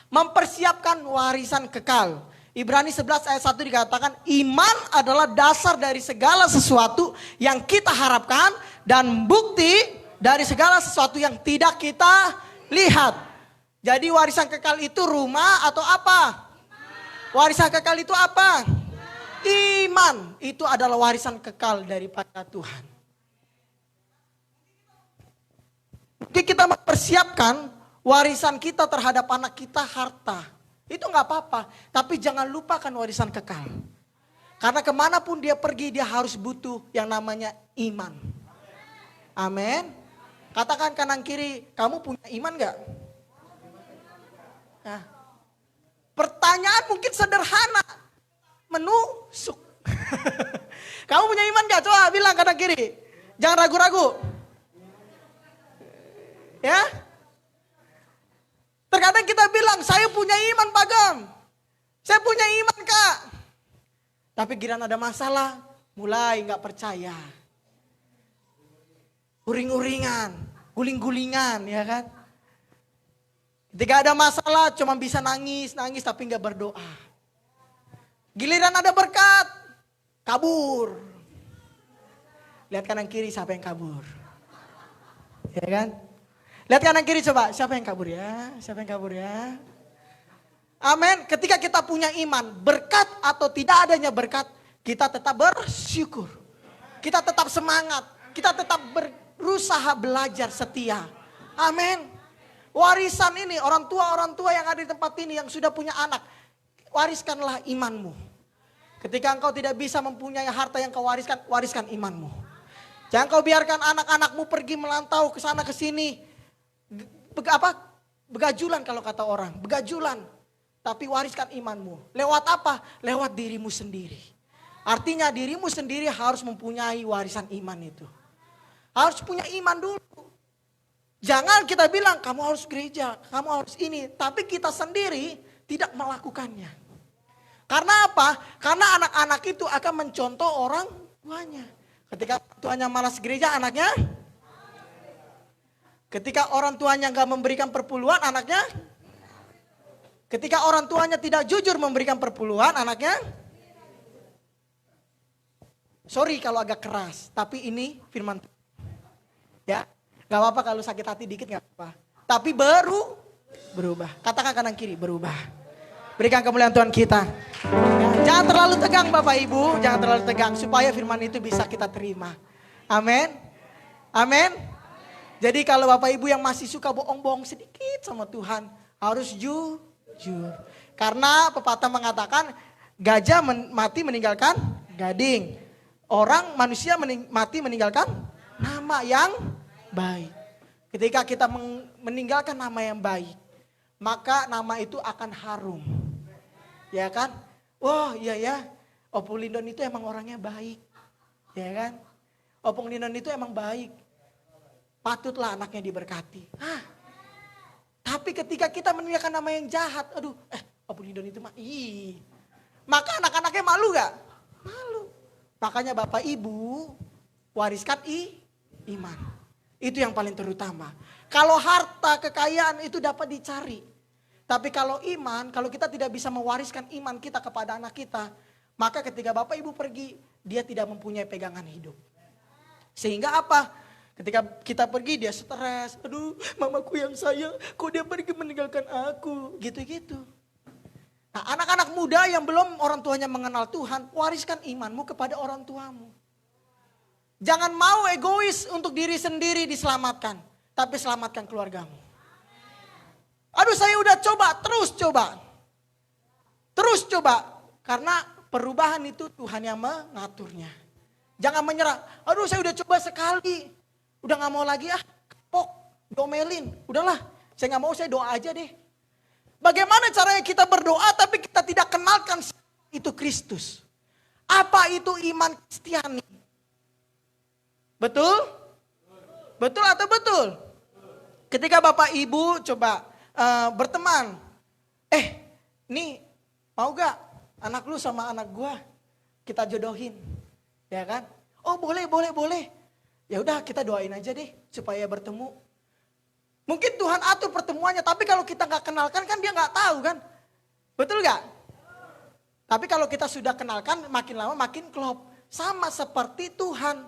Mempersiapkan warisan kekal. Ibrani 11 ayat 1 dikatakan, iman adalah dasar dari segala sesuatu yang kita harapkan dan bukti dari segala sesuatu yang tidak kita lihat. Jadi warisan kekal itu rumah atau apa? Warisan kekal itu apa? Iman. Itu adalah warisan kekal daripada Tuhan. Jadi kita mempersiapkan warisan kita terhadap anak kita harta. Itu gak apa-apa. Tapi jangan lupakan warisan kekal. Karena kemanapun dia pergi dia harus butuh yang namanya iman. Amin. Katakan kanan kiri, kamu punya iman gak? Nah, pertanyaan mungkin sederhana. Menusuk. Kamu punya iman gak? Coba bilang kanan kiri. Jangan ragu-ragu. Ya. Terkadang kita bilang, saya punya iman Pak Gam. Saya punya iman Kak. Tapi giliran ada masalah, mulai gak percaya. Uring-uringan, guling-gulingan ya kan. Ketika ada masalah cuma bisa nangis tapi gak berdoa. Giliran ada berkat, kabur. Lihat kanan kiri siapa yang kabur. Ya kan. Lihat kanan kiri coba, siapa yang kabur ya? Siapa yang kabur ya? Amin. Ketika kita punya iman, berkat atau tidak adanya berkat, kita tetap bersyukur. Kita tetap semangat, kita tetap berusaha belajar setia. Amin. Warisan ini, orang tua yang ada di tempat ini yang sudah punya anak, wariskanlah imanmu. Ketika engkau tidak bisa mempunyai harta yang kau wariskan, wariskan imanmu. Jangan kau biarkan anak-anakmu pergi melantau ke sana ke sini. Begajulan kalau kata orang, begajulan. Tapi wariskan imanmu. Lewat apa? Lewat dirimu sendiri. Artinya dirimu sendiri harus mempunyai warisan iman itu. Harus punya iman dulu. Jangan kita bilang kamu harus gereja, kamu harus ini. Tapi kita sendiri tidak melakukannya. Karena apa? Karena anak-anak itu akan mencontoh orang tuanya. Ketika tuanya malas gereja, anaknya. Ketika orang tuanya gak memberikan perpuluhan, anaknya. Ketika orang tuanya tidak jujur memberikan perpuluhan, anaknya. Sorry kalau agak keras, tapi ini firman Tuhan. Ya, gak apa-apa kalau sakit hati dikit gak apa-apa. Tapi berubah. Katakan kanan kiri, berubah. Berikan kemuliaan Tuhan kita. Ya, jangan terlalu tegang Bapak Ibu, jangan terlalu tegang supaya firman itu bisa kita terima. Amin. Amin. Jadi kalau Bapak Ibu yang masih suka bohong-bohong sedikit sama Tuhan, harus jujur. Karena pepatah mengatakan gajah mati meninggalkan gading. Orang manusia mati meninggalkan nama yang baik. Ketika kita meninggalkan nama yang baik, maka nama itu akan harum. Ya kan? Wah iya ya, Opung Lindon itu emang orangnya baik. Ya kan? Opung Lindon itu emang baik. Patutlah anaknya diberkati. Tapi ketika kita meninggalkan nama yang jahat, Opung Lindon itu maka anak-anaknya malu gak? Malu. Makanya Bapak Ibu wariskan iman. Itu yang paling terutama. Kalau harta kekayaan itu dapat dicari. Tapi kalau iman, kalau kita tidak bisa mewariskan iman kita kepada anak kita, maka ketika Bapak Ibu pergi, dia tidak mempunyai pegangan hidup. Sehingga apa? Ketika kita pergi dia stres. Aduh, mamaku yang sayang, kok dia pergi meninggalkan aku? Gitu-gitu. Nah, anak-anak muda yang belum orang tuanya mengenal Tuhan, wariskan imanmu kepada orang tuamu. Jangan mau egois untuk diri sendiri diselamatkan, tapi selamatkan keluargamu. Aduh, saya udah coba, terus coba. Terus coba. Karena perubahan itu Tuhan yang mengaturnya. Jangan menyerah. Aduh, saya udah coba sekali. Udah gak mau lagi kapok, domelin. Udahlah, saya gak mau, saya doa aja deh. Bagaimana caranya kita berdoa tapi kita tidak kenalkan itu Kristus? Apa itu iman Kristiani? Betul? Betul atau betul? Ketika Bapak Ibu coba berteman. Nih mau gak anak lu sama anak gua kita jodohin? Ya kan? Oh boleh. Ya udah kita doain aja deh supaya bertemu. Mungkin Tuhan atur pertemuannya, tapi kalau kita gak kenalkan kan dia gak tahu kan? Betul gak? Tapi kalau kita sudah kenalkan makin lama makin klop. Sama seperti Tuhan.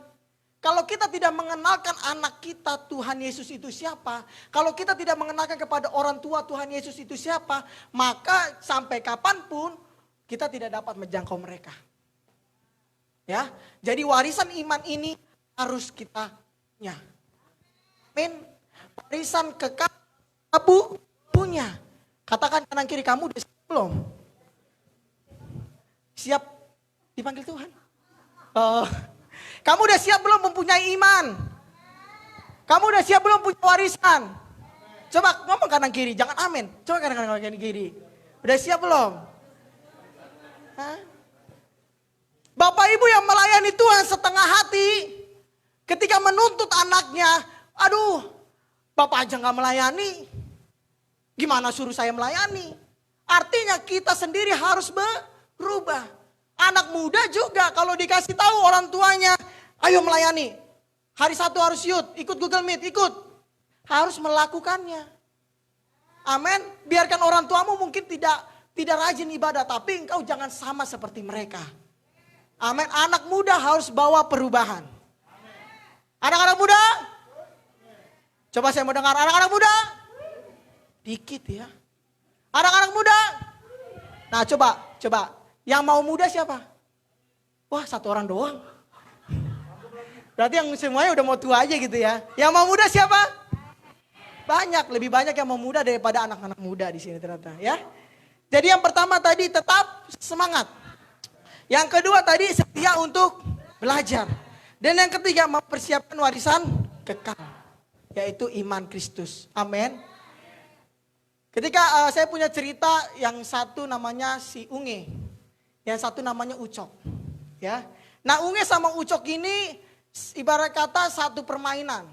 Kalau kita tidak mengenalkan anak kita Tuhan Yesus itu siapa, kalau kita tidak mengenalkan kepada orang tua Tuhan Yesus itu siapa, maka sampai kapanpun kita tidak dapat menjangkau mereka. Ya, jadi warisan iman ini harus kita punya. Amin. Warisan kekal kamu punya. Katakan kanan kiri kamu udah siap belum? Siap dipanggil Tuhan? Kamu udah siap belum mempunyai iman? Kamu udah siap belum punya warisan? Coba ngomong kanan kiri, jangan amin. Coba kanan kiri. Udah siap belum? Hah? Bapak Ibu yang melayani Tuhan setengah hati, ketika menuntut anaknya, aduh, Bapak aja gak melayani, gimana suruh saya melayani? Artinya kita sendiri harus berubah. Anak muda juga kalau dikasih tahu orang tuanya, ayo melayani. Hari Sabtu harus ikut Google Meet, ikut. Harus melakukannya. Amin. Biarkan orang tuamu mungkin tidak rajin ibadah, tapi engkau jangan sama seperti mereka. Amin. Anak muda harus bawa perubahan. Anak-anak muda? Coba saya mau dengar anak-anak muda. Dikit ya. Anak-anak muda. Nah coba. Yang mau muda siapa? Wah, satu orang doang. Berarti yang semuanya udah mau tua aja gitu ya. Yang mau muda siapa? Banyak, lebih banyak yang mau muda daripada anak-anak muda di sini ternyata ya. Jadi yang pertama tadi tetap semangat. Yang kedua tadi setia untuk belajar. Dan yang ketiga mempersiapkan warisan kekal. Yaitu iman Kristus. Amin. Ketika saya punya cerita, yang satu namanya si Unge. Yang satu namanya Ucok. Ya. Nah Unge sama Ucok ini ibarat kata satu permainan.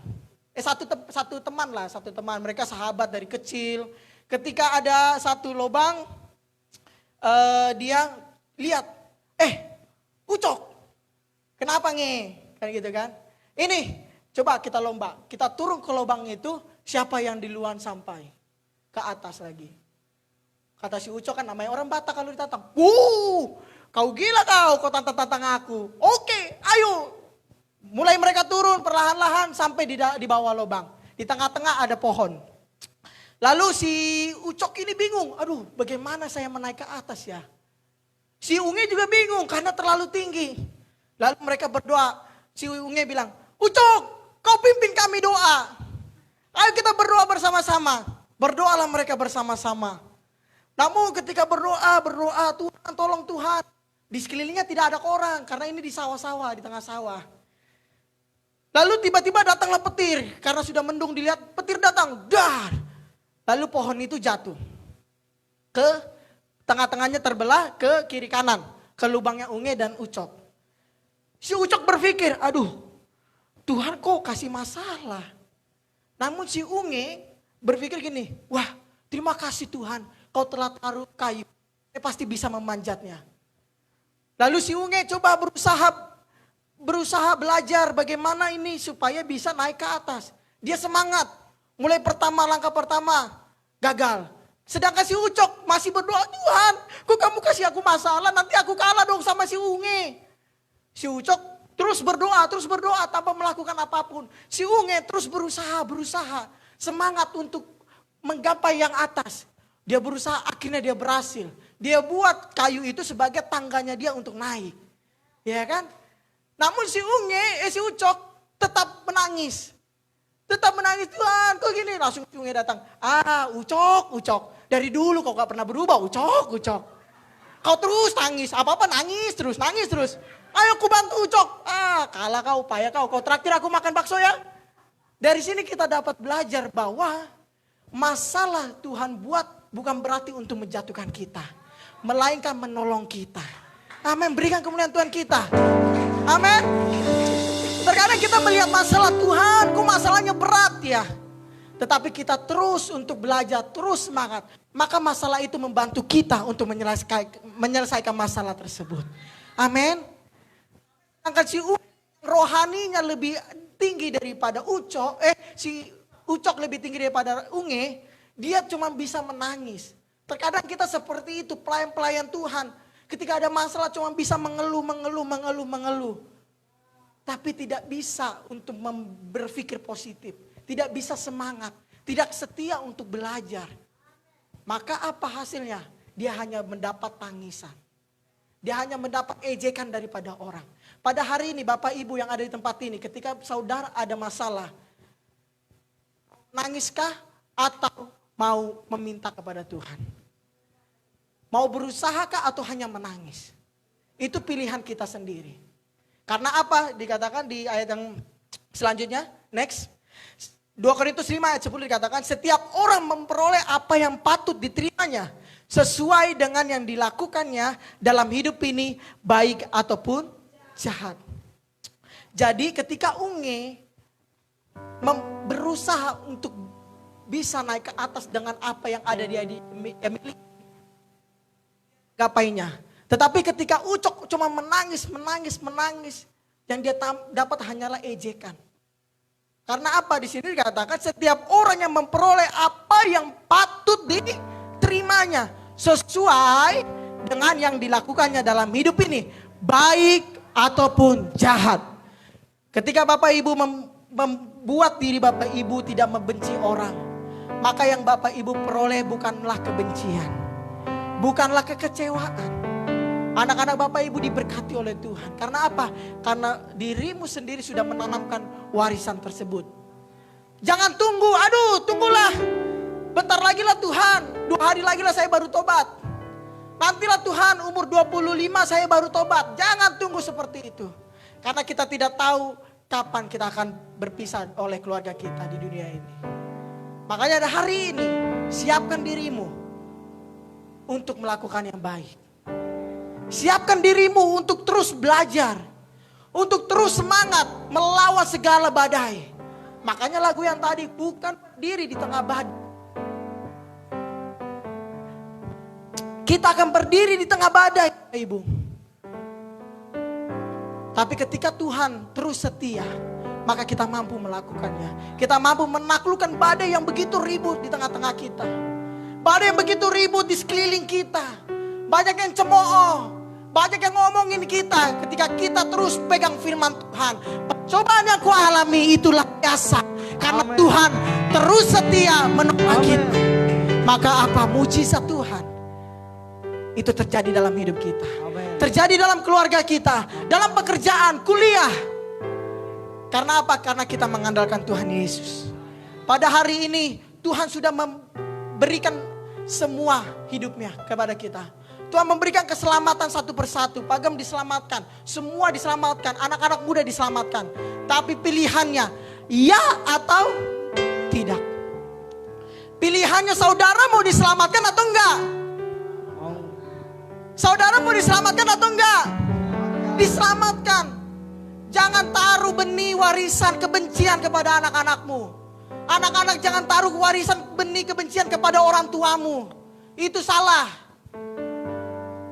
Satu teman. Mereka sahabat dari kecil. Ketika ada satu lubang, dia lihat, Ucok, kenapa Nge? Kan gitu kan. Ini, coba kita lomba. Kita turun ke lubang itu, siapa yang duluan sampai ke atas lagi. Kata si Ucok kan namanya orang Batak kalau ditantang. Kau gila kau tantang aku. Oke, ayo. Mulai mereka turun perlahan-lahan sampai di bawah lubang. Di tengah-tengah ada pohon. Lalu si Ucok ini bingung. Aduh, bagaimana saya menaik ke atas ya? Si Unge juga bingung karena terlalu tinggi. Lalu mereka berdoa. Si Unge bilang, Ucok, kau pimpin kami doa. Ayo kita berdoa bersama-sama. Berdoalah mereka bersama-sama. Namun ketika berdoa, Tuhan tolong Tuhan. Di sekelilingnya tidak ada orang karena ini di sawah-sawah, di tengah sawah. Lalu tiba-tiba datanglah petir. Karena sudah mendung dilihat, petir datang. Dar. Lalu pohon itu jatuh. Ke tengah-tengahnya terbelah ke kiri kanan. Ke lubangnya Unge dan Ucok. Si Ucok berpikir, aduh Tuhan kok kasih masalah. Namun si Unge berpikir gini, wah terima kasih Tuhan. Kau telah taruh kayu, saya pasti bisa memanjatnya. Lalu si Unge coba berusaha belajar bagaimana ini supaya bisa naik ke atas. Dia semangat. Langkah pertama gagal. Sedangkan si Ucok masih berdoa, Tuhan, kok kamu kasih aku masalah, nanti aku kalah dong sama si Unge. Si Ucok terus berdoa tanpa melakukan apapun. Si Unge terus berusaha, semangat untuk menggapai yang atas. Dia berusaha, akhirnya dia berhasil. Dia buat kayu itu sebagai tangganya dia untuk naik. Ya kan? Namun si Ucok tetap menangis. Tuhan kok gini. Langsung si Unge datang. Ucok. Dari dulu kau gak pernah berubah, Ucok. Kau terus nangis, apa-apa nangis terus. Ayo aku bantu Ucok. Kalah kau, upaya kau traktir aku makan bakso ya. Dari sini kita dapat belajar bahwa masalah Tuhan buat bukan berarti untuk menjatuhkan kita. Melainkan menolong kita. Amin, berikan kemuliaan Tuhan kita. Amin. Terkadang kita melihat masalah Tuhan, kok masalahnya berat ya. Tetapi kita terus untuk belajar, terus semangat. Maka masalah itu membantu kita untuk menyelesaikan masalah tersebut. Amin. Sedangkan si rohaninya lebih tinggi daripada Ucok. Si Ucok lebih tinggi daripada Unge. Dia cuma bisa menangis. Terkadang kita seperti itu, pelayan-pelayan Tuhan. Ketika ada masalah cuma bisa mengeluh. Tapi tidak bisa untuk berpikir positif. Tidak bisa semangat, tidak setia untuk belajar. Maka apa hasilnya? Dia hanya mendapat tangisan. Dia hanya mendapat ejekan daripada orang. Pada hari ini Bapak Ibu yang ada di tempat ini, ketika saudara ada masalah, nangiskah atau mau meminta kepada Tuhan? Mau berusahakah atau hanya menangis? Itu pilihan kita sendiri. Karena apa? Dikatakan di ayat yang selanjutnya, next. 2 Korintus 5 ayat 10 dikatakan, setiap orang memperoleh apa yang patut diterimanya sesuai dengan yang dilakukannya dalam hidup ini, baik ataupun jahat. Jadi ketika Unge berusaha untuk bisa naik ke atas dengan apa yang ada dia miliki, gapainya. Tetapi ketika Ucok cuma menangis, yang dia dapat hanyalah ejekan. Karena apa? Di sini dikatakan setiap orang yang memperoleh apa yang patut diterimanya sesuai dengan yang dilakukannya dalam hidup ini, baik ataupun jahat. Ketika Bapak Ibu membuat diri Bapak Ibu tidak membenci orang, maka yang Bapak Ibu peroleh bukanlah kebencian, bukanlah kekecewaan. Anak-anak Bapak Ibu diberkati oleh Tuhan. Karena apa? Karena dirimu sendiri sudah menanamkan warisan tersebut. Jangan tunggulah. Bentar lagi lah Tuhan. 2 hari lagi lah saya baru tobat. Nantilah Tuhan umur 25 saya baru tobat. Jangan tunggu seperti itu. Karena kita tidak tahu kapan kita akan berpisah oleh keluarga kita di dunia ini. Makanya ada hari ini, siapkan dirimu untuk melakukan yang baik. Siapkan dirimu untuk terus belajar. Untuk terus semangat melawan segala badai. Makanya lagu yang tadi, bukan berdiri di tengah badai. Kita akan berdiri di tengah badai, Ibu. Tapi ketika Tuhan terus setia, maka kita mampu melakukannya. Kita mampu menaklukkan badai yang begitu ribut di tengah-tengah kita. Badai yang begitu ribut di sekeliling kita. Banyak yang cemooh, banyak yang ngomongin kita. Ketika kita terus pegang firman Tuhan, percobaan yang ku alami itulah biasa. Karena Amen. Tuhan terus setia menolong kita. Maka apa mujizat Tuhan itu terjadi dalam hidup kita. Amen. Terjadi dalam keluarga kita, dalam pekerjaan, kuliah. Karena apa? Karena kita mengandalkan Tuhan Yesus. Pada hari ini Tuhan sudah memberikan semua hidupnya kepada kita. Tuhan memberikan keselamatan satu persatu. Pagam diselamatkan, semua diselamatkan, anak-anak muda diselamatkan. Tapi pilihannya ya atau tidak. Pilihannya saudara mau diselamatkan atau enggak? Saudara mau diselamatkan atau enggak? Diselamatkan. Jangan taruh benih warisan kebencian kepada anak-anakmu. Anak-anak jangan taruh warisan benih kebencian kepada orang tuamu. Itu salah.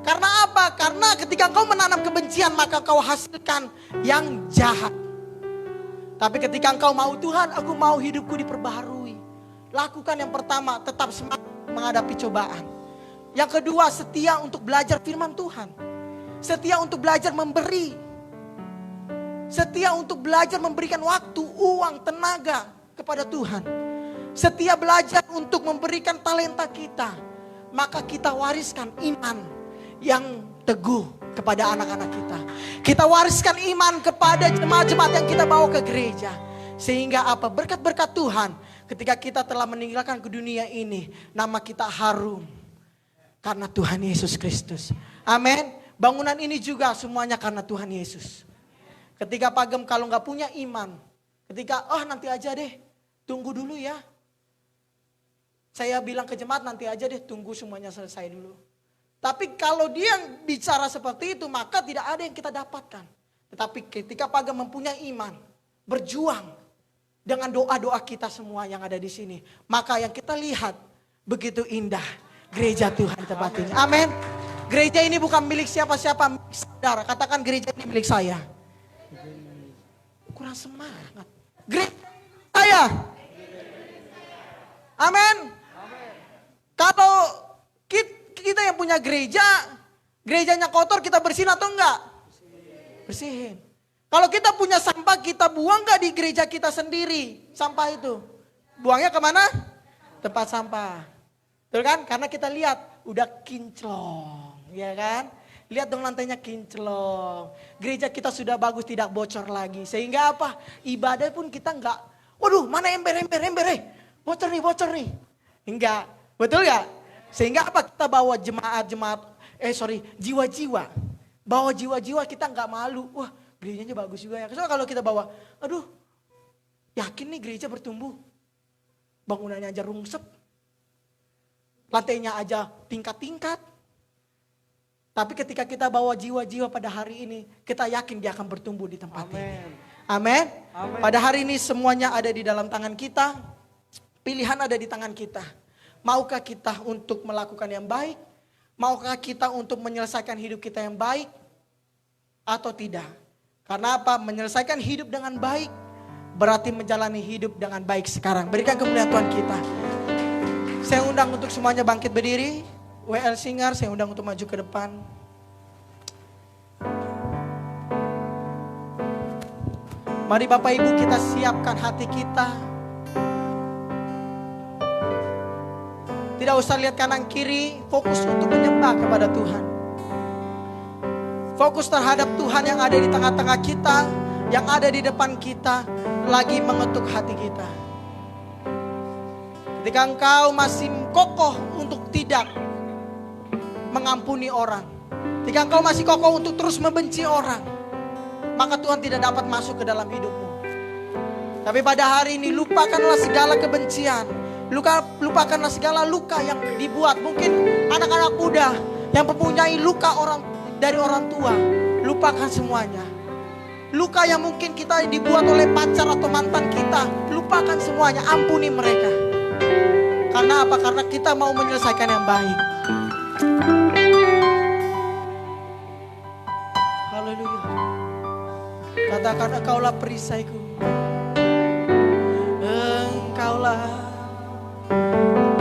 Karena apa? Karena ketika kau menanam kebencian maka kau hasilkan yang jahat. Tapi ketika engkau mau Tuhan, aku mau hidupku diperbaharui. lakukan yang pertama, tetap semangat menghadapi cobaan. Yang kedua, setia untuk belajar firman Tuhan. Setia untuk belajar memberi. Setia untuk belajar memberikan waktu, uang, tenaga kepada Tuhan. Setia belajar untuk memberikan talenta kita. Maka kita wariskan iman yang teguh kepada anak-anak kita. Kita wariskan iman kepada jemaat-jemaat yang kita bawa ke gereja. Sehingga apa? Berkat-berkat Tuhan ketika kita telah meninggalkan ke dunia ini, nama kita harum karena Tuhan Yesus Kristus. Amin. Bangunan ini juga semuanya karena Tuhan Yesus. Ketika Pagem kalau nggak punya iman, ketika nanti aja deh, tunggu dulu ya. Saya bilang ke jemaat nanti aja deh, tunggu semuanya selesai dulu. Tapi kalau dia bicara seperti itu, maka tidak ada yang kita dapatkan. Tetapi ketika Pagem mempunyai iman, berjuang dengan doa-doa kita semua yang ada di sini, maka yang kita lihat begitu indah gereja Tuhan di tempat ini. Amin. Gereja ini bukan milik siapa-siapa, milik saudara. Katakan gereja ini milik saya. Kurang semangat. Gereja saya. Amin. Kalau kita yang punya gereja, gerejanya kotor, kita bersihin atau enggak? Bersihin. Kalau kita punya sampah, kita buang enggak di gereja kita sendiri sampah itu? Buangnya kemana? Tempat sampah. Betul kan? Karena kita lihat udah kinclong, ya kan? Lihat dong lantainya kinclong. Gereja kita sudah bagus, tidak bocor lagi. Sehingga apa? Ibadah pun kita enggak, waduh mana ember, bocor nih. Enggak, betul ya? Sehingga apa? Kita bawa jiwa-jiwa. Bawa jiwa-jiwa, kita enggak malu. Wah, gerejanya bagus juga ya. Soalnya kalau kita bawa, aduh, yakin nih gereja bertumbuh. Bangunannya aja rungsep. Lantainya aja tingkat-tingkat. Tapi ketika kita bawa jiwa-jiwa pada hari ini, kita yakin dia akan bertumbuh di tempat ini. Amin. Pada hari ini semuanya ada di dalam tangan kita. Pilihan ada di tangan kita. Maukah kita untuk melakukan yang baik? Maukah kita untuk menyelesaikan hidup kita yang baik? Atau tidak? Karena apa? Menyelesaikan hidup dengan baik berarti menjalani hidup dengan baik sekarang. Berikan kemuliaan Tuhan kita. Saya undang untuk semuanya bangkit berdiri. WL Singar saya undang untuk maju ke depan. Mari Bapak Ibu kita siapkan hati kita. Tidak usah lihat kanan kiri, fokus untuk menyembah kepada Tuhan. Fokus terhadap Tuhan yang ada di tengah-tengah kita, yang ada di depan kita, lagi mengetuk hati kita. Ketika engkau masih kokoh untuk tidak mengampuni orang, ketika engkau masih kokoh untuk terus membenci orang, maka Tuhan tidak dapat masuk ke dalam hidupmu. Tapi pada hari ini lupakanlah segala kebencian, lupakanlah segala luka yang dibuat. Mungkin anak-anak muda yang mempunyai luka dari orang tua, lupakan semuanya. Luka yang mungkin kita dibuat oleh pacar atau mantan kita, lupakan semuanya, ampuni mereka. Karena apa? Karena kita mau menyelesaikan yang baik. Haleluya. Katakan engkaulah perisaiku. Engkaulah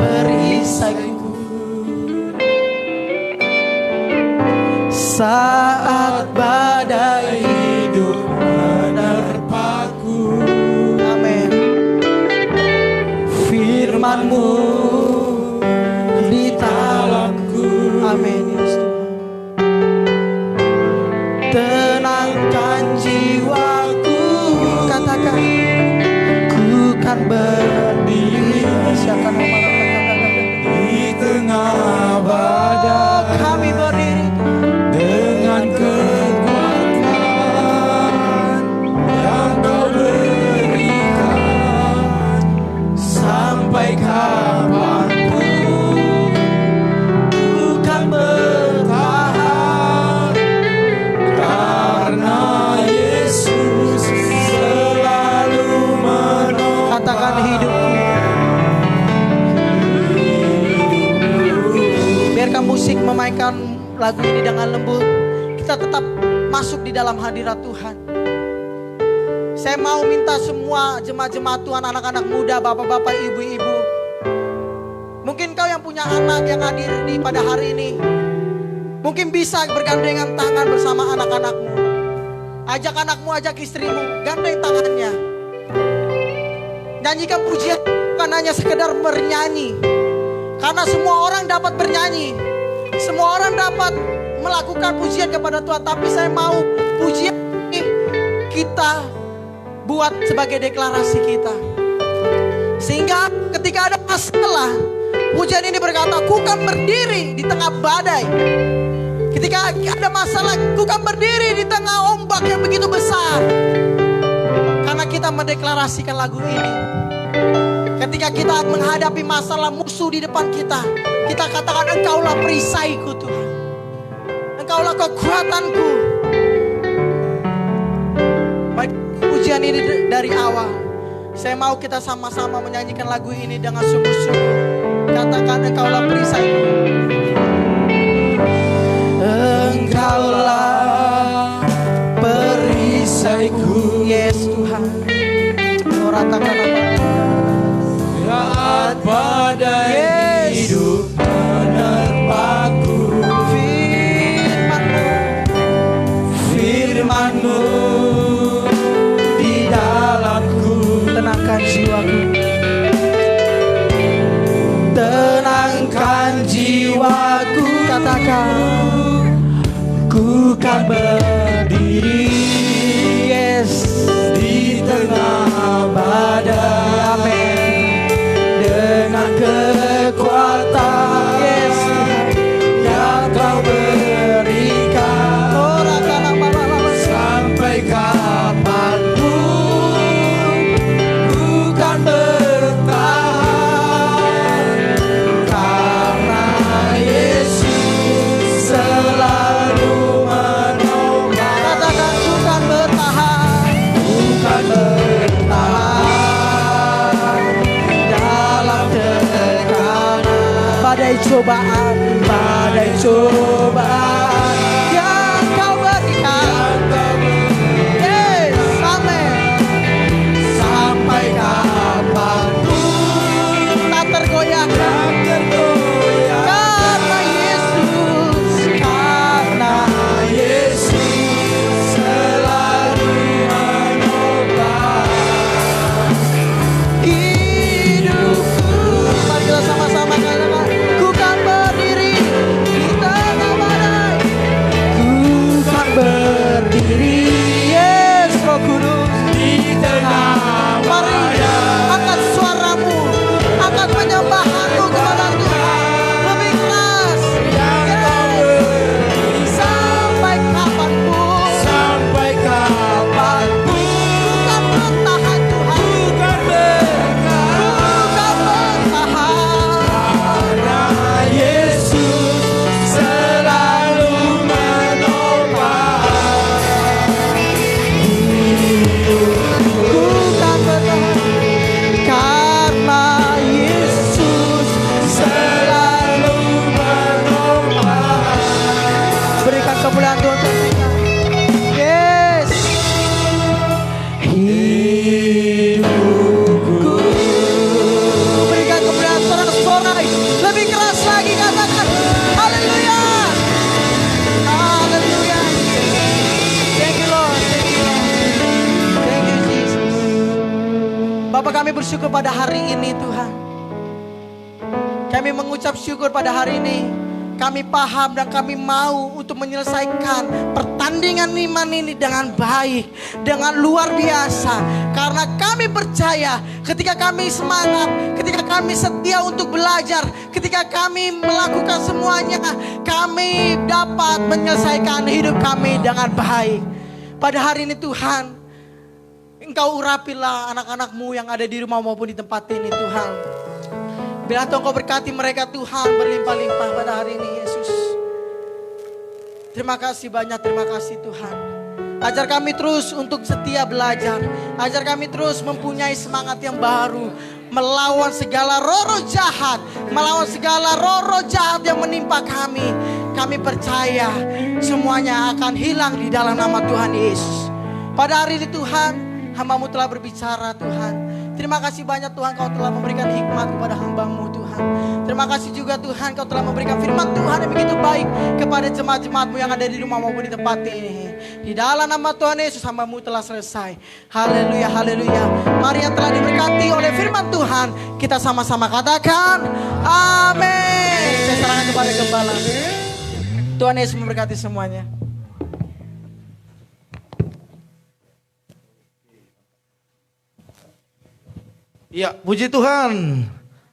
perisaiku. Saat badai hidup menerpaku. Amin. Firman-Mu di dalamku. Amin. Tenangkan jiwaku. Katakan, ku kan berdiri di tengah badai. Kami berdiri dengan kekuatan yang Kau berikan. Sampai kapanpun ku kan bertahan, karena Yesus selalu menolong. Katakan hidupku. Biarkan musik memainkan lagu ini dengan lembut. Kita tetap masuk di dalam hadirat Tuhan. Saya mau minta semua jemaat-jemaat Tuhan, anak-anak muda, bapak-bapak, ibu-ibu, yang punya anak yang hadir di pada hari ini, mungkin bisa bergandengan tangan bersama anak-anakmu. Ajak anakmu, ajak istrimu, gandeng tangannya. Nyanyikan pujian bukan hanya sekedar bernyanyi. Karena semua orang dapat bernyanyi. Semua orang dapat melakukan pujian kepada Tuhan. Tapi saya mau pujian ini kita buat sebagai deklarasi kita. Sehingga ketika ada masalah, pujian ini berkata, "Ku kan berdiri di tengah badai." Ketika ada masalah, ku kan berdiri di tengah ombak yang begitu besar. Karena kita mendeklarasikan lagu ini. Ketika kita menghadapi masalah musuh di depan kita, kita katakan, "Engkaulah perisaiku Tuhan. Engkaulah kekuatanku." Baik, pujian ini dari awal. Saya mau kita sama-sama menyanyikan lagu ini dengan sungguh-sungguh. Katakan, "Engkaulah perisaiku." Engkaulah perisaiku, yes Tuhan. Ratakan apa? Saat badai hidup menerpaku, firman-Mu di dalamku, tenangkan jiwaku. tenangkan jiwaku. Katakan, ku kan berdiri, yes, di tengah badai. amin. Dengan kekuatan, Yes, yang Kau berikan, oh ratakan apa? sampai kapanpun ku kan bertahan, karena Yesus selalu menolong. Katakan, ku kan bertahan. Ku kan bertahan dalam tekanan, Badai cobaan, badai cobaan yang Kau berikan. Yes, amin. sampai kapanpun Tak tergoyahkan. tergoyah, Karena Yesus selalu menopang hidupku. Mari kita sama-sama katakan, ku kan berdiri di tengah badai. Ku kan berdiri, yes Roh Kudus. di tengah Mari angkat suaramu, angkat penyembahanmu kepada Tuhan lebih keras. Yes. Sampai kapanpun sampai kapanpun bukan bertahan Tuhan, bukan berkah, bukan bertahan. karena Yesus selalu menopang. Bukan bertahan karena Yesus Selalu menopang. berikan kemuliaan Tuhan untuk mereka. Yes. Hidupku Berikan kemuliaan sorak-sorai lebih keras lagi, katakan haleluya. Haleluya. Thank you Lord. Thank you Lord. Thank you Jesus. Bapak, kami bersyukur pada hari ini Tuhan. Kami mengucap syukur pada hari ini. Kami paham dan kami mau untuk menyelesaikan pertandingan iman ini dengan baik, dengan luar biasa. Karena kami percaya ketika kami semangat, ketika kami setia untuk belajar, ketika kami melakukan semuanya, kami dapat menyelesaikan hidup kami dengan baik. Pada hari ini Tuhan, Engkau urapilah anak-anak-Mu yang ada di rumah maupun di tempat ini Tuhan. Biar Engkau berkati mereka Tuhan berlimpah-limpah pada hari ini Yesus. Terima kasih banyak, terima kasih Tuhan. Ajar kami terus untuk setia belajar. Ajar kami terus mempunyai semangat yang baru. Melawan segala roh-roh jahat. Melawan segala roh-roh jahat yang menimpa kami. Kami percaya semuanya akan hilang di dalam nama Tuhan Yesus. Pada hari ini Tuhan, hamba-Mu telah berbicara Tuhan. Terima kasih banyak Tuhan, Kau telah memberikan hikmat kepada hamba-Mu Tuhan. Terima kasih juga Tuhan, Kau telah memberikan firman Tuhan yang begitu baik kepada jemaat-jemaat-Mu yang ada di rumah maupun di tempat ini. Di dalam nama Tuhan Yesus, hamba-Mu telah selesai. Haleluya, haleluya. Mari yang telah diberkati oleh firman Tuhan, kita sama-sama katakan amin. Saya serahkan kepada gembala. Tuhan Yesus memberkati semuanya. Iya, puji Tuhan.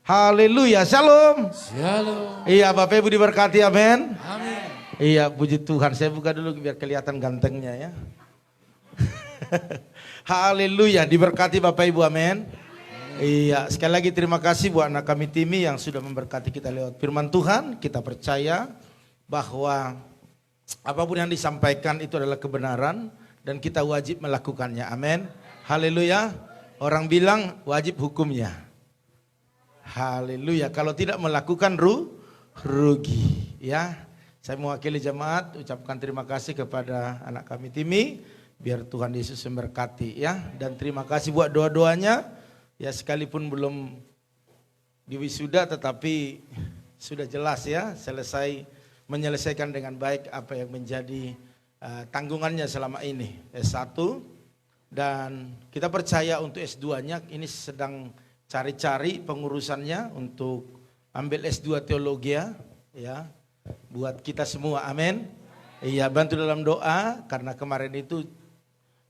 Haleluya, shalom. Shalom. Iya, Bapak Ibu diberkati, amin. Amin. Iya, puji Tuhan. Saya buka dulu biar kelihatan gantengnya ya. Haleluya, diberkati Bapak Ibu, amin. Iya, sekali lagi terima kasih buat anak kami Timi yang sudah memberkati kita lewat firman Tuhan. Kita percaya bahwa apapun yang disampaikan itu adalah kebenaran dan kita wajib melakukannya, amin. Haleluya. Orang bilang wajib hukumnya. Haleluya. Kalau tidak melakukan rugi. Ya, saya mewakili jemaat ucapkan terima kasih kepada anak kami Timi. Biar Tuhan Yesus memberkati ya. Dan terima kasih buat doa-doanya. Ya sekalipun belum diwisuda tetapi sudah jelas ya. Menyelesaikan dengan baik apa yang menjadi tanggungannya selama ini. S1. Dan kita percaya untuk S2-nya ini sedang cari-cari pengurusannya untuk ambil S2 teologi ya buat kita semua, amin. Iya, bantu dalam doa karena kemarin itu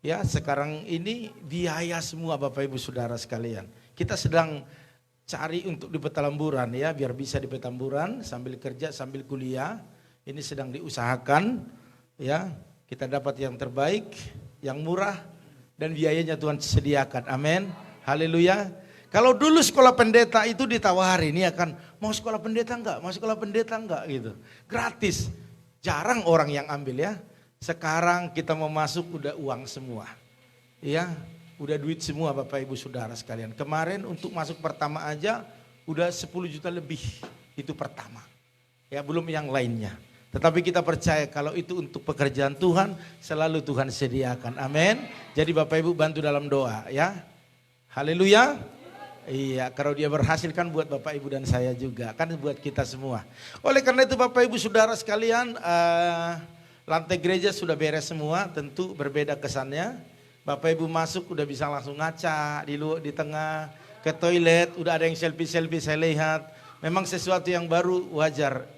ya sekarang ini biaya semua Bapak Ibu Saudara sekalian. Kita sedang cari untuk di Petamburan ya biar bisa di Petamburan sambil kerja sambil kuliah. Ini sedang diusahakan ya kita dapat yang terbaik, yang murah. Dan biayanya Tuhan sediakan, amin, haleluya. Kalau dulu sekolah pendeta itu ditawarin, ya kan, mau sekolah pendeta enggak gitu, gratis. Jarang orang yang ambil ya. Sekarang kita mau masuk udah uang semua, ya, udah duit semua Bapak Ibu Saudara sekalian. Kemarin untuk masuk pertama aja udah 10 juta lebih, itu pertama, ya belum yang lainnya. Tetapi kita percaya kalau itu untuk pekerjaan Tuhan, selalu Tuhan sediakan. Amin. Jadi Bapak Ibu bantu dalam doa ya. Haleluya. Iya, kalau dia berhasil kan buat Bapak Ibu dan saya juga, kan buat kita semua. Oleh karena itu Bapak Ibu Saudara sekalian, lantai gereja sudah beres semua, tentu berbeda kesannya. Bapak Ibu masuk udah bisa langsung ngaca di tengah, ke toilet, udah ada yang selfie-selfie saya lihat. Memang sesuatu yang baru wajar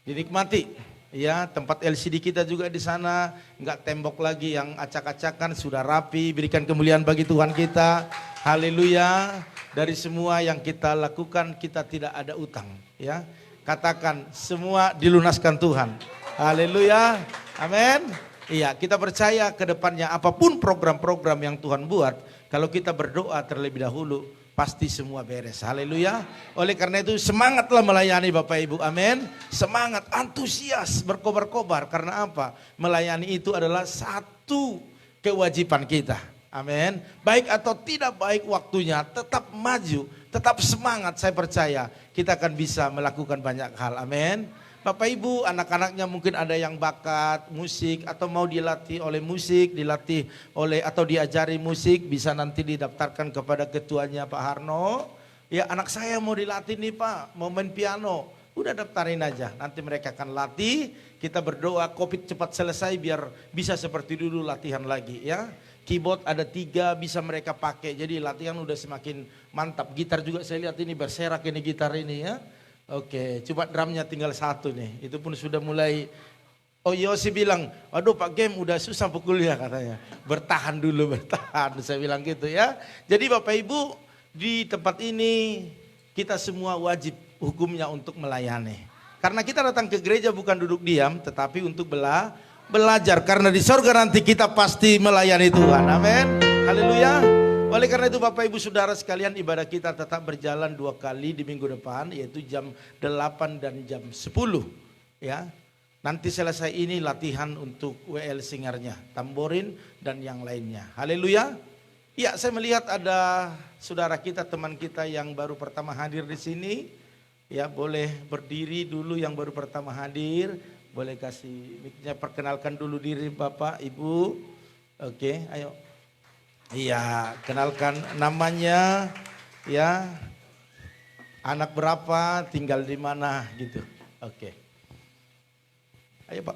dinikmati ya. Tempat LCD kita juga di sana, enggak tembok lagi yang acak-acakan, sudah rapi. Berikan kemuliaan bagi Tuhan kita, haleluya. Dari semua yang kita lakukan kita tidak ada utang ya. Katakan semua dilunaskan Tuhan, haleluya, amin. Iya, kita percaya ke depannya apapun program-program yang Tuhan buat, kalau kita berdoa terlebih dahulu pasti semua beres, haleluya. Oleh karena itu semangatlah melayani Bapak Ibu, amin. Semangat, antusias, berkobar-kobar. Karena apa? Melayani itu adalah satu kewajiban kita, amin. Baik atau tidak baik waktunya, tetap maju, tetap semangat. Saya percaya kita akan bisa melakukan banyak hal, amin. Bapak Ibu, anak-anaknya mungkin ada yang bakat musik atau mau dilatih oleh musik, dilatih oleh atau diajari musik, bisa nanti didaftarkan kepada ketuanya Pak Harno. Ya, anak saya mau dilatih nih Pak, mau main piano. Udah daftarin aja, nanti mereka akan latih. Kita berdoa Covid cepat selesai biar bisa seperti dulu latihan lagi ya. Keyboard ada 3 bisa mereka pakai, jadi latihan udah semakin mantap. Gitar juga saya lihat ini berserak ini gitar ini ya. Oke, cuma drumnya tinggal 1 nih. Itu pun sudah mulai. Oh Yosi bilang, aduh Pak Game udah susah pukulnya katanya. Bertahan dulu, bertahan. Saya bilang gitu ya. Jadi Bapak Ibu di tempat ini kita semua wajib hukumnya untuk melayani. Karena kita datang ke gereja bukan duduk diam, tetapi untuk belajar. Karena di sorga nanti kita pasti melayani Tuhan. Amin. Haleluya. Oleh karena itu Bapak Ibu Saudara sekalian, ibadah kita tetap berjalan 2 kali di minggu depan, yaitu jam 8 dan jam 10 ya. Nanti selesai ini latihan untuk WL singernya, tamborin dan yang lainnya. Haleluya. Ya, saya melihat ada saudara kita, teman kita yang baru pertama hadir di sini. Ya, boleh berdiri dulu yang baru pertama hadir. Boleh kasih mic-nya, perkenalkan dulu diri Bapak, Ibu. Oke, ayo. Iya, kenalkan namanya, ya, anak berapa, tinggal di mana gitu. Oke. Ayo Pak.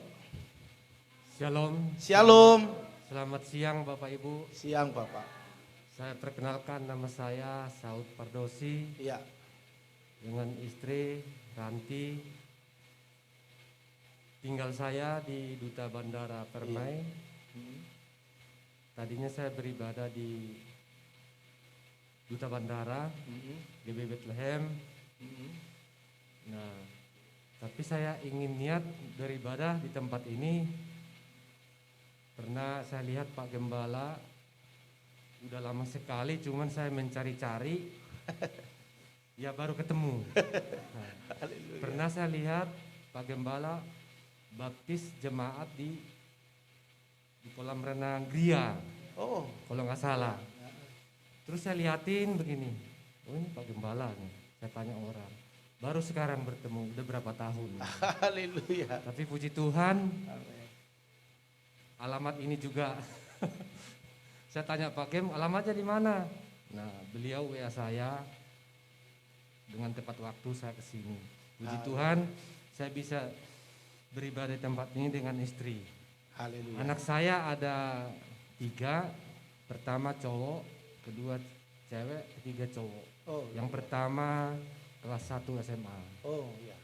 Shalom. Shalom. Selamat siang Bapak Ibu. Siang Bapak. Saya perkenalkan, nama saya Saud Pardosi Iya. dengan istri Ranti. Tinggal saya di Duta Bandara Permai. Tadinya saya beribadah di Duta Bandara, GB Bethlehem. Nah, tapi saya ingin niat beribadah di tempat ini. Pernah saya lihat Pak Gembala, udah lama sekali, cuman saya mencari-cari, ya baru ketemu. Nah, pernah saya lihat Pak Gembala baptis jemaat di kolam renang Gria, Oh, kalau nggak salah. Terus saya liatin begini, oh ini Pak Gembala nih. Saya tanya orang, baru sekarang bertemu, udah berapa tahun. haleluya. Tapi puji Tuhan, alamat ini juga. Saya tanya Pak Gem, alamatnya di mana? Nah, beliau WA saya, dengan tepat waktu saya kesini. Puji Tuhan, saya bisa beribadah di tempat ini dengan istri. Haleluya. Anak saya ada 3, pertama cowok, kedua cewek, ketiga cowok. Oh, Yang pertama kelas 1 SMA. oh ya.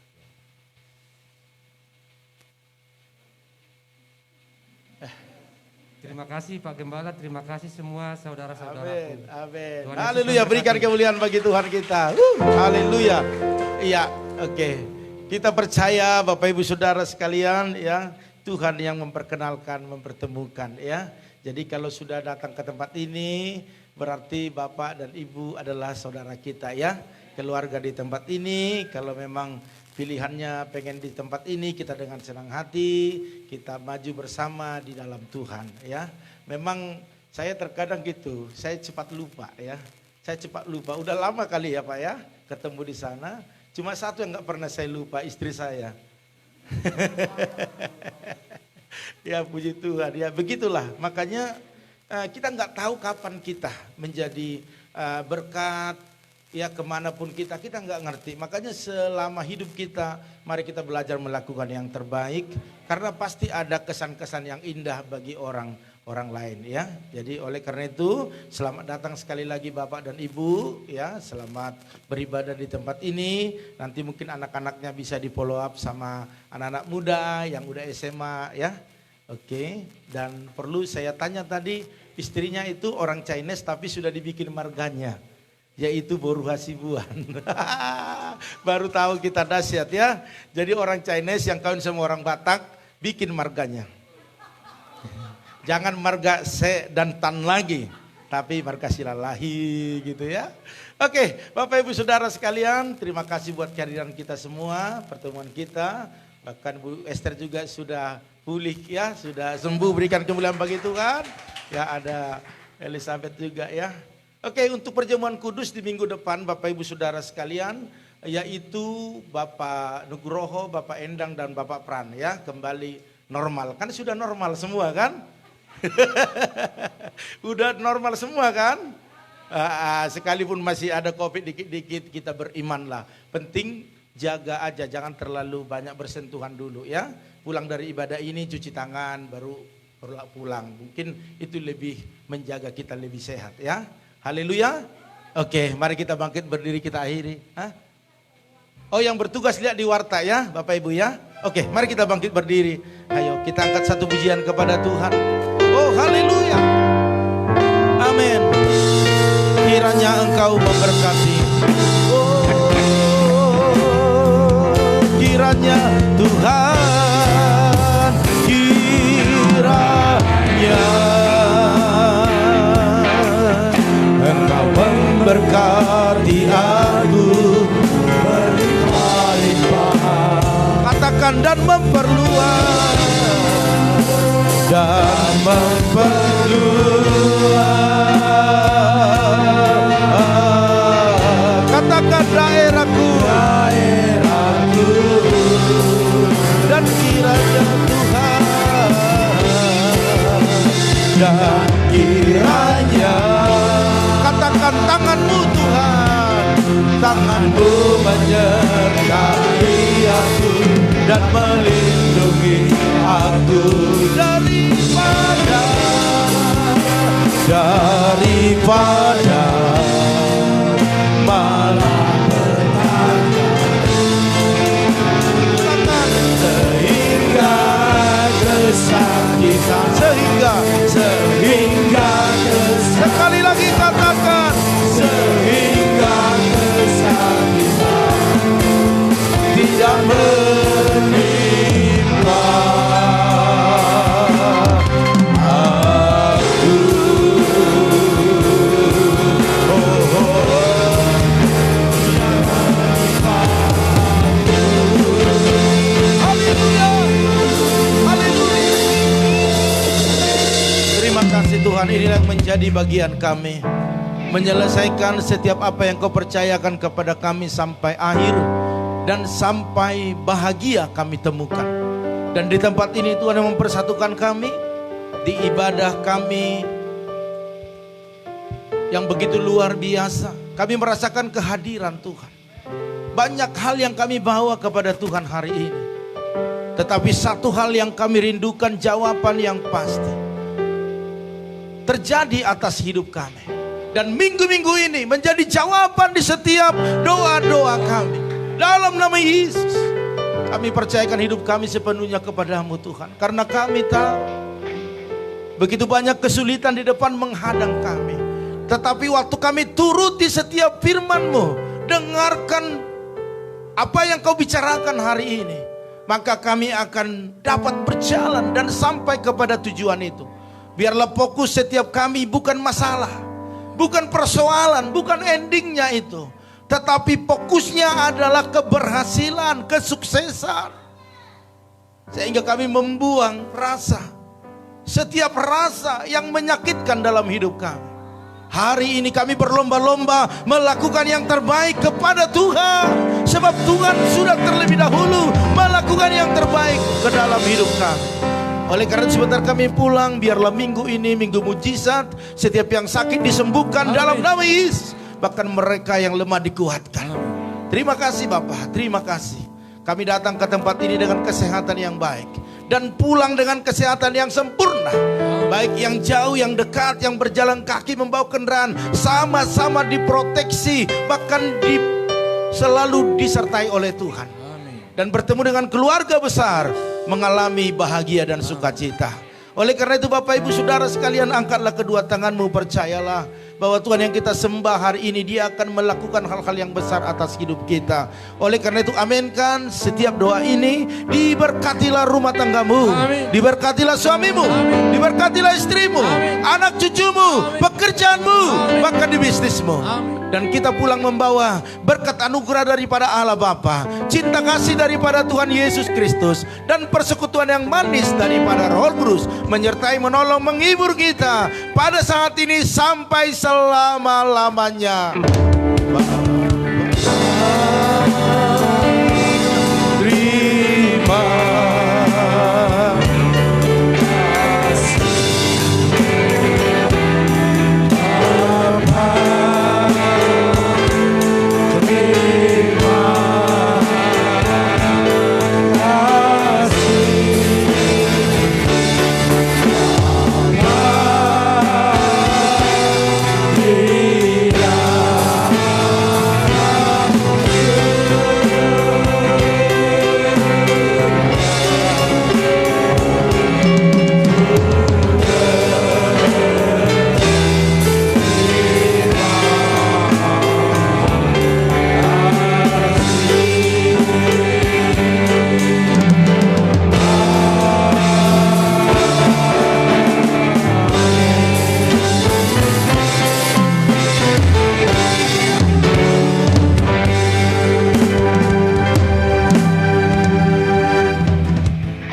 Terima kasih Pak Gembala, terima kasih semua saudara-saudaraku. Amin, amin. Tuhan Yesus Haleluya, berikan memberkati. kemuliaan bagi Tuhan kita. Haleluya. Iya, oke. Kita percaya Bapak Ibu Saudara sekalian, ya, Tuhan yang memperkenalkan, mempertemukan, ya. Jadi kalau sudah datang ke tempat ini, berarti Bapak dan Ibu adalah saudara kita, ya. Keluarga di tempat ini, kalau memang pilihannya pengen di tempat ini, kita dengan senang hati, kita maju bersama di dalam Tuhan, ya. Memang saya terkadang gitu, saya cepat lupa, ya. Saya cepat lupa, udah lama kali ya Pak ya, ketemu di sana. Cuma satu yang gak pernah saya lupa, istri saya. Ya puji Tuhan, ya begitulah. Makanya kita nggak tahu kapan kita menjadi berkat, ya kemanapun kita nggak ngerti. Makanya selama hidup kita, mari kita belajar melakukan yang terbaik. Karena pasti ada kesan-kesan yang indah bagi orang lain, ya. Jadi oleh karena itu, selamat datang sekali lagi Bapak dan Ibu, ya. Selamat beribadah di tempat ini. Nanti mungkin anak-anaknya bisa di follow up sama anak-anak muda yang udah SMA, ya. Oke, dan perlu saya tanya tadi, istrinya itu orang Chinese tapi sudah dibikin marganya, yaitu Boru Hasibuan. Baru tahu kita dahsyat, ya. Jadi orang Chinese yang kawin sama orang Batak bikin marganya. Jangan marga se dan tan lagi, tapi marga silalahi gitu, ya. Oke, Bapak Ibu Saudara sekalian, terima kasih buat kehadiran kita semua, pertemuan kita. Bahkan Bu Esther juga sudah pulih, ya, sudah sembuh, berikan kemuliaan bagi Tuhan. Ya, ada Elizabeth juga, ya. Oke, untuk perjamuan kudus di minggu depan Bapak Ibu Saudara sekalian, yaitu Bapak Nugroho, Bapak Endang dan Bapak Pran, ya, kembali normal. Kan sudah normal semua kan? Udah normal semua kan? Sekalipun masih ada COVID dikit-dikit, kita berimanlah. Penting jaga aja, jangan terlalu banyak bersentuhan dulu, ya. Pulang dari ibadah ini cuci tangan baru pulang. Mungkin itu lebih menjaga kita lebih sehat, ya. Haleluya. Oke, mari kita bangkit berdiri, kita akhiri. Oh, yang bertugas lihat di warta, ya Bapak Ibu, ya. Oke, mari kita bangkit berdiri. Ayo kita angkat satu pujian kepada Tuhan. Oh, haleluya. Amin. Kiranya Engkau memberkati. Oh, kiranya Tuhan, kiranya Engkau memberkati aku berlimpah-limpah. Katakan dan memperluas, dan memperluas. Katakan daerahku, dan kiranya Tuhan dan kiranya katakan tangan-Mu Tuhan, tangan-Mu menyertai aku dan melindungi aku daripada malapetaka, sehingga kesakitan, sehingga sekali lagi katakan, sehingga kesakitan tidak menimpa aku. Haleluya, haleluya. Terima kasih Tuhan, inilah yang menjadi bagian kami, menyelesaikan setiap apa yang Kau percayakan kepada kami sampai akhir dan sampai bahagia kami temukan. Dan di tempat ini Tuhan yang mempersatukan kami, di ibadah kami yang begitu luar biasa. Kami merasakan kehadiran Tuhan. Banyak hal yang kami bawa kepada Tuhan hari ini, tetapi satu hal yang kami rindukan, jawaban yang pasti terjadi atas hidup kami. Dan minggu-minggu ini menjadi jawaban di setiap doa-doa kami. Dalam nama Yesus, kami percayakan hidup kami sepenuhnya kepada-Mu Tuhan. Karena kami tahu begitu banyak kesulitan di depan menghadang kami. Tetapi waktu kami turuti setiap firman-Mu, dengarkan apa yang Kau bicarakan hari ini, maka kami akan dapat berjalan dan sampai kepada tujuan itu. Biarlah fokus setiap kami bukan masalah, bukan persoalan, bukan endingnya itu, tetapi fokusnya adalah keberhasilan, kesuksesan. Sehingga kami membuang setiap rasa yang menyakitkan dalam hidup kami. Hari ini kami berlomba-lomba melakukan yang terbaik kepada Tuhan, sebab Tuhan sudah terlebih dahulu melakukan yang terbaik ke dalam hidup kami. Oleh karena itu sebentar kami pulang, biarlah minggu ini minggu mujizat. Setiap yang sakit disembuhkan dalam nama Yesus, bahkan mereka yang lemah dikuatkan. Terima kasih Bapa, terima kasih. Kami datang ke tempat ini dengan kesehatan yang baik dan pulang dengan kesehatan yang sempurna. Baik yang jauh, yang dekat, yang berjalan kaki, membawa kendaraan, sama-sama diproteksi, bahkan selalu disertai oleh Tuhan. Dan bertemu dengan keluarga besar, mengalami bahagia dan sukacita. Oleh karena itu Bapak Ibu Saudara sekalian, angkatlah kedua tanganmu, percayalah bahwa Tuhan yang kita sembah hari ini, Dia akan melakukan hal-hal yang besar atas hidup kita. Oleh karena itu aminkan setiap doa ini. Diberkatilah rumah tanggamu, diberkatilah suamimu, diberkatilah istrimu, anak cucumu, pekerjaanmu, bahkan di bisnismu. Dan kita pulang membawa berkat anugerah daripada Allah Bapa, cinta kasih daripada Tuhan Yesus Kristus, dan persekutuan yang manis daripada Roh Kudus menyertai, menolong, menghibur kita pada saat ini sampai selama-lamanya.